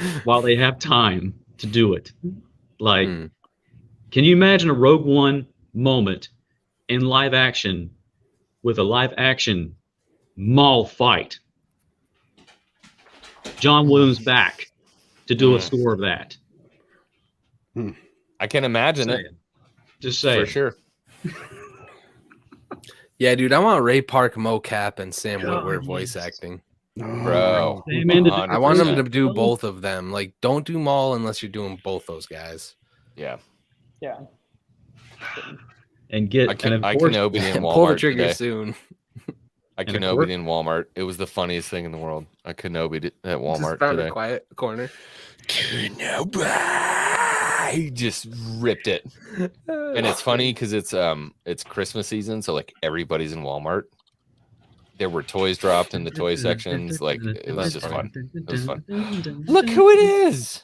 time. While they have time to do it, like, Hmm. can you imagine a Rogue One moment in live action with a live action Maul fight? John Williams back to do a score of that. I can imagine it Just say for sure. yeah, dude, I want Ray Park mocap and Sam God, Witwer voice yes. acting. Bro. Amen to that. I want them 100%. to do both of them. Like, don't do Maul unless you're doing both those guys. Yeah. Yeah. And get I and of course, Kenobi'd in Walmart Pull the trigger today. soon. I And of Kenobi'd course- in Walmart. It was the funniest thing in the world. I Kenobi'd it at Walmart Just found today. a quiet corner. Kenobi! He just ripped it. And it's funny because it's Christmas season, so like everybody's in Walmart. There were toys dropped in the toy sections. Like it was just fun. It was fun. Look who it is.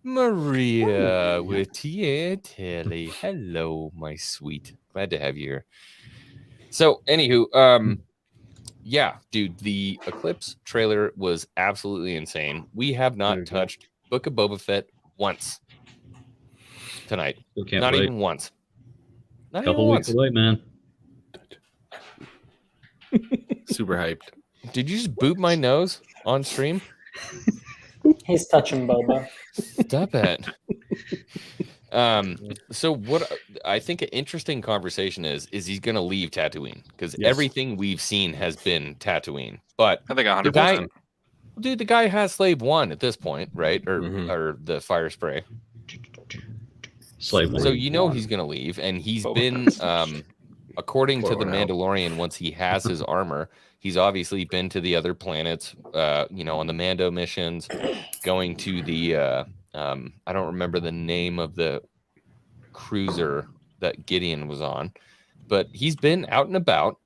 Maria with Telly. Hello, my sweet. Glad to have you here. So, anywho, yeah, dude, the Eclipse trailer was absolutely insane. We have not Mhm. touched Book of Boba Fett once tonight. Still can't Not wait. even once. Not Couple even weeks once. away, man. Super hyped. Did you just boot my nose on stream? He's touching Boba. Stop it. So what I think an interesting conversation is he's going to leave Tatooine because Yes. everything we've seen has been Tatooine. But I think the guy, 100%. dude, the guy has Slave One at this point, right? Or Mhm. or the Fire Spray. Slave So one. you know he's going to leave, and he's Boba been according to the Forward out. Mandalorian, once he has his armor, he's obviously been to the other planets, on the Mando missions, going to the, I don't remember the name of the cruiser that Gideon was on, but he's been out and about.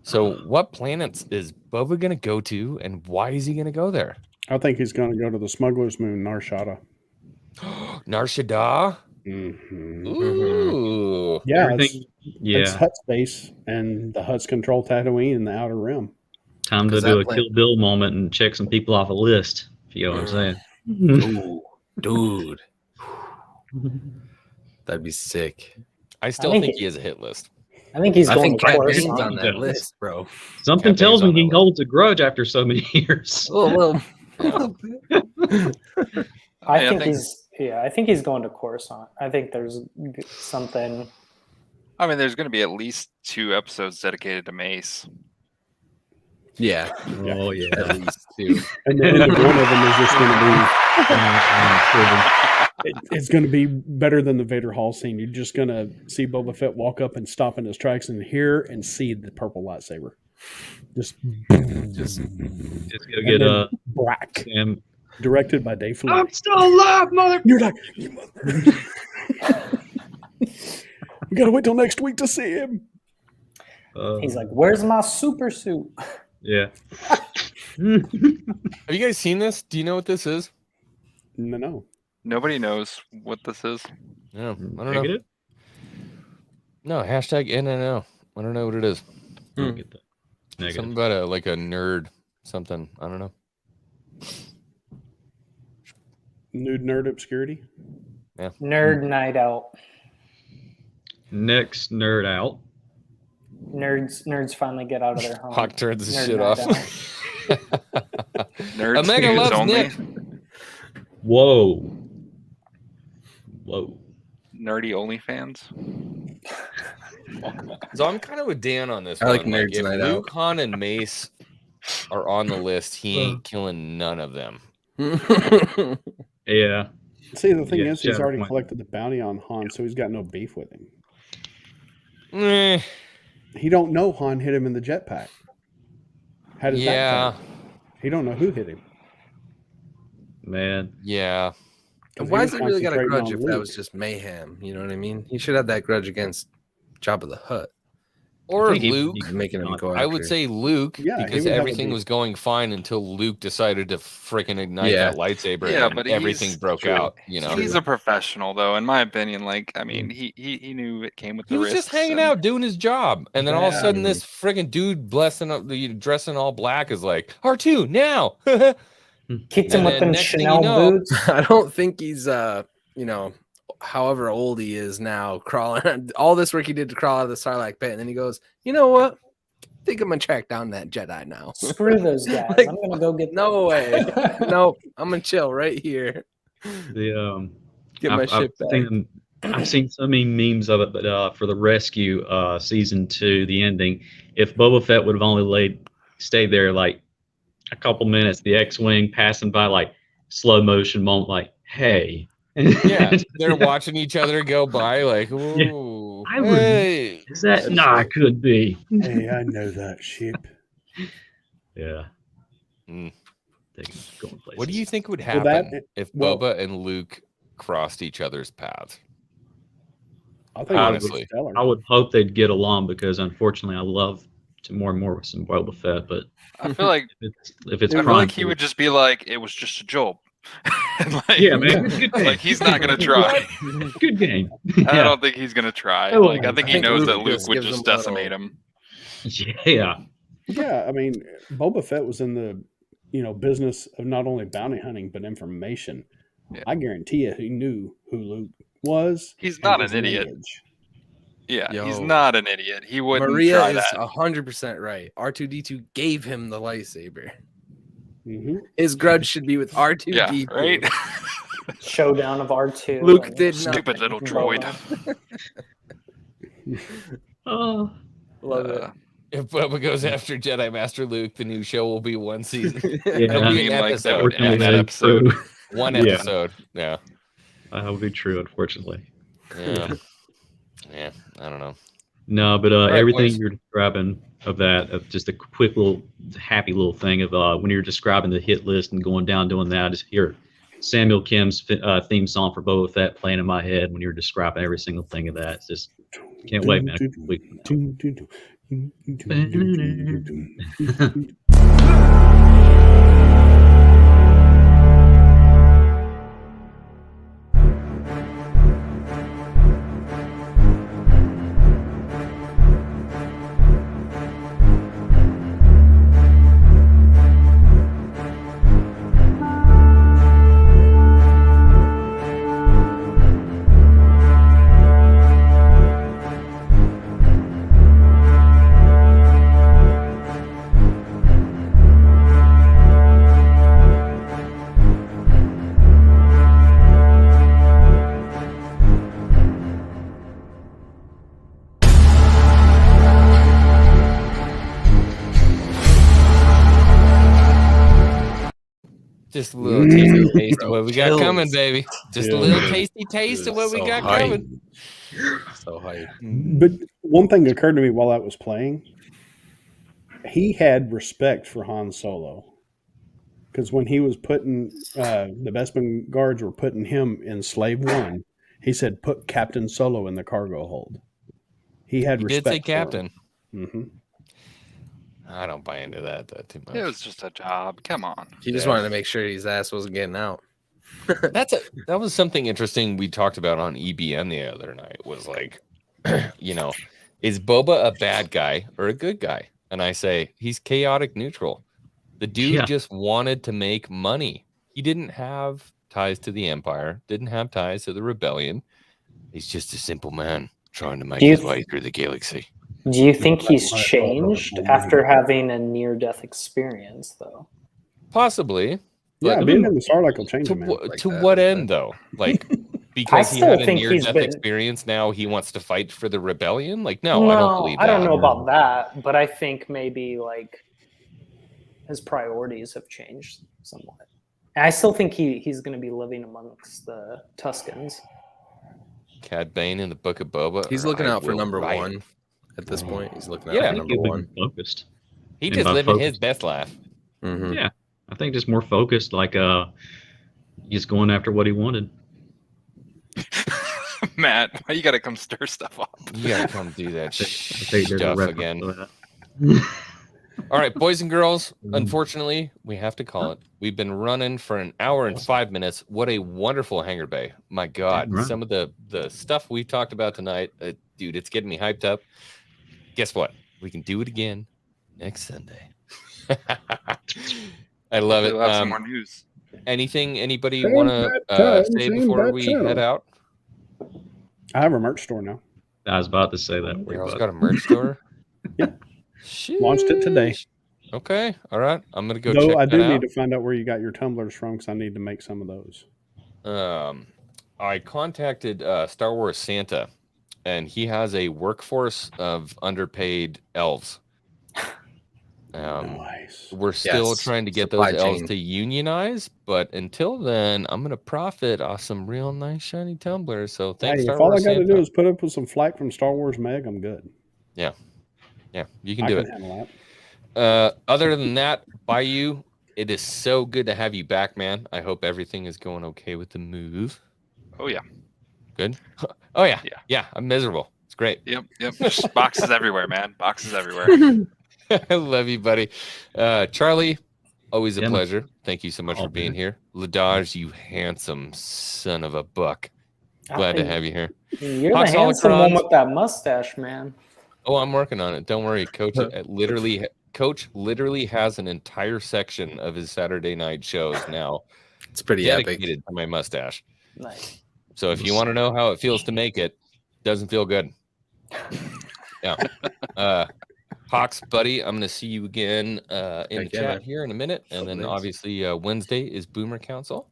So what planets is Boba going to go to, and why is he going to go there? I think he's going to go to the smuggler's moon, Narshada. Nar Shaddaa? Mm-hmm. Ooh. Yeah, Yeah. it's Hutt space, and the Hutts control Tatooine and the Outer Rim. Time to Is do that a plan- Kill Bill moment and check some people off a list. If you know what I'm saying. Ooh, dude, that'd be sick. I still think think it- he has a hit list. I think he's I going think to Cat Bane's Coruscant. on that Yeah. list, bro. Something Cat tells me Bane's on he that holds a grudge after so many years. Well, I Yeah, I think he's going to Coruscant. I think there's something. I mean, there's going to be at least 2 episodes dedicated to Mace. yeah, Oh yeah. at least 2. And the end of one of them is just going to be it's going to be better than the Vader Hall scene. You're just going to see Boba Fett walk up and stop in his tracks and hear and see the purple lightsaber. Just Just Go get black. Sam. Directed by Dave Filoni. I'm still alive, mother. You're like, you mother. We got to wait till next week to see him. He's like, "Where's my super suit?" Yeah. Have you guys seen this? Do you know what this is? No. Nobody knows what this is. No, I don't know. Negative? No, hashtag NNO. I don't know what it is. Don't get that. Negative. Something about a nerd something. I don't know. Nude nerd obscurity. Nerd night out. Next nerd out. Nerds finally get out of their home. Hawk turns his Nerd shit night off. out. Nerds Omega news loves only. Nick. Whoa. Nerdy OnlyFans. So I'm kind of with Dan on this I like one. Nerds if Night Luke, Han, and Mace are on the list, he ain't killing none of them. Yeah. See, the thing Yeah, is, he's Shadow already Point. collected the bounty on Han, so he's got no beef with him. Eh, He don't know Han hit him in the jetpack. How does that yeah, count? He don't know who hit him. Man. yeah. Because Why he has was he really got a concentrating grudge on if that Luke. was just mayhem? You know what I mean? He should have that grudge against Jabba the Hutt. Or I think he- Luke. Making him go I would after- say Luke, Yeah, he because would have a everything beef. was going fine until Luke decided to freaking ignite Yeah. that lightsaber, Yeah, and but everything he's- broke True. out. You know, He's a professional, though, in my opinion. Like, I mean, he knew it came with the he was just risks hanging and- out doing his job, and then all of a Yeah. sudden, this freaking dude blessing up, dressing all black, is like R2 now. Kicked him And with then them next thing you Chanel know- boots. I don't think he's however old he is now, crawling all this work he did to crawl out of the Sarlacc pit, and then he goes, you know what? I think I'm gonna track down that Jedi now. Screw those guys. Like, I'm gonna go get No way. Nope. I'm gonna chill right here. The Get my I've shit back. I've seen so many memes of it, but for the rescue season 2, the ending, if Boba Fett would have only stayed there like a couple minutes, the X-wing passing by like slow motion moment, like, hey. Yeah, they're watching each other go by, like, ooh, I would- hey. Is that? Nah, it could be. Hey, I know that ship. Yeah. Mm. Going places. What do you think would Well, happen that- if well- Boba and Luke crossed each other's paths? I think Honestly, it was stellar. I would hope they'd get along because unfortunately I love to more and more with some Boba Fett, but I feel like if it's I feel like crime, he would just be like, it was just a joke. And like, yeah, man, good game. Like, he's not gonna try. Good game. I Yeah. don't think he's gonna try. Oh, Like, I think I he think knows that Luke Luke just would gives just him a little- decimate him. Yeah. Yeah, I mean, Boba Fett was in the business of not only bounty hunting but information. Yeah. I guarantee you, he knew who Luke was. He's and not his an idiot. lineage. Yeah, he's Yo. not an idiot. He wouldn't Maria try is that. 100% right. R2D2 gave him the lightsaber. Mhm. His grudge should be with R2D2. Yeah, right. showdown of R2. Luke and did Stupid nothing. little droid. Oh, Love it. If Boba goes after Jedi Master Luke, the new show will be one season, yeah. It'll I be mean, an like, that would episode. end that episode. one Yeah. episode. Yeah, That would be true, unfortunately. yeah, yeah. I don't know. No, but right, everything boys. you're describing of that, of just a quick little happy little thing of when you're describing the hit list and going down doing that, I just hear Samuel Kim's theme song for Boba Fett playing in my head when you're describing every single thing of that. It's just can't wait, man. Just a little tasty taste of what we got Chills. coming, baby. Just a little tasty taste of what we So got hype. coming. So hype. But one thing occurred to me while that was playing. He had respect for Han Solo. Because when he was putting, the Bespin guards were putting him in Slave One, he said, put Captain Solo in the cargo hold. He had He respect did say for him. captain. Mm-hmm. I don't buy into that too much. It was just a job. Come on. He just wanted to make sure his ass wasn't getting out. That was something interesting we talked about on EBN the other night. Was like, is Boba a bad guy or a good guy? And I say he's chaotic neutral. The dude just wanted to make money. He didn't have ties to the Empire, didn't have ties to the Rebellion. He's just a simple man trying to make his way through the galaxy. Do you think he's changed after having a near-death experience, though? Possibly. Yeah, being in the Sarlacc will change to, him, man. to what end, though? Like, because he had a near-death been... experience, now he wants to fight for the Rebellion? Like, no, I don't believe that. I don't know about that, but I think maybe, like, his priorities have changed somewhat. And I still think he's going to be living amongst the Tuskens. Cad Bane in the Book of Boba. He's looking out for number one at this point. He's looking out for number one. Focused. He just living his best life. Mm-hmm. Yeah, I think just more focused. Like, he's going after what he wanted. Matt, why you gotta come stir stuff up? You gotta come do that there's a stuff reference again. to that. All right, boys and girls, unfortunately, we have to call it. We've been running for an hour and 5 minutes. What a wonderful Hangar Bay. My God, some of the stuff we talked about tonight, dude, it's getting me hyped up. Guess what? We can do it again next Sunday. I love it. We'll have some more news. Anything anybody want to say before we head out? I have a merch store now. I was about to say that. Daryl's got a merch store? Yep. Sheesh. Launched it today. Okay. All right. I'm going to go Though check I do that need out. to find out where you got your tumblers from because I need to make some of those. I contacted Star Wars Santa, and he has a workforce of underpaid elves. Nice. We're still trying to get those elves to unionize, but until then, I'm going to profit off some real nice shiny tumblers. So thanks, Hey, Star if all I Wars got to Santa. do is put up with some flack from Star Wars Meg, I'm good. Yeah, you can do it. Handle that. Other than that, Bayou, it is so good to have you back, man. I hope everything is going okay with the move. Oh yeah. Good. Oh yeah. I'm miserable. It's great. Yep. Just boxes everywhere, man. Boxes everywhere. I love you, buddy. Charlie, always a pleasure. Thank you so much for being here. Ladaj, you handsome son of a buck. Glad to have you here. You're the handsome one with that mustache, man. Oh, I'm working on it. Don't worry, Coach. Coach literally has an entire section of his Saturday night shows now. It's pretty dedicated epic. to my mustache. Nice. So if you want to know how it feels to make it, doesn't feel good. Yeah. Hawks, buddy, I'm going to see you again in the chat here in a minute. And then obviously Wednesday is Boomer Council.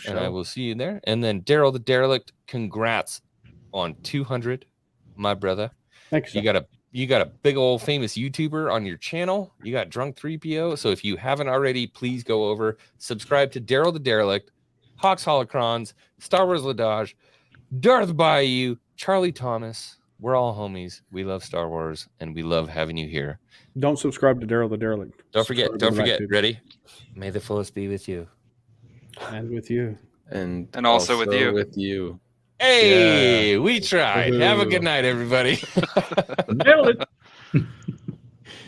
And I will see you there. And then Daryl the Derelict, congrats on 200, my brother. Thanks. You got a big old famous YouTuber on your channel. You got Drunk 3PO. So if you haven't already, please go over, subscribe to Daryl the Derelict, Hawks Holocrons, Star Wars Ladaj, Darth Bayou, Charlie Thomas, We're all homies. We love Star Wars, and we love having you here. Don't subscribe to Daryl the Derelict. Don't forget. Subscribe to the back Ready? May the force be with you. and with you. And also with you. With you. Hey, we tried. Have a good night, everybody. Nailed it.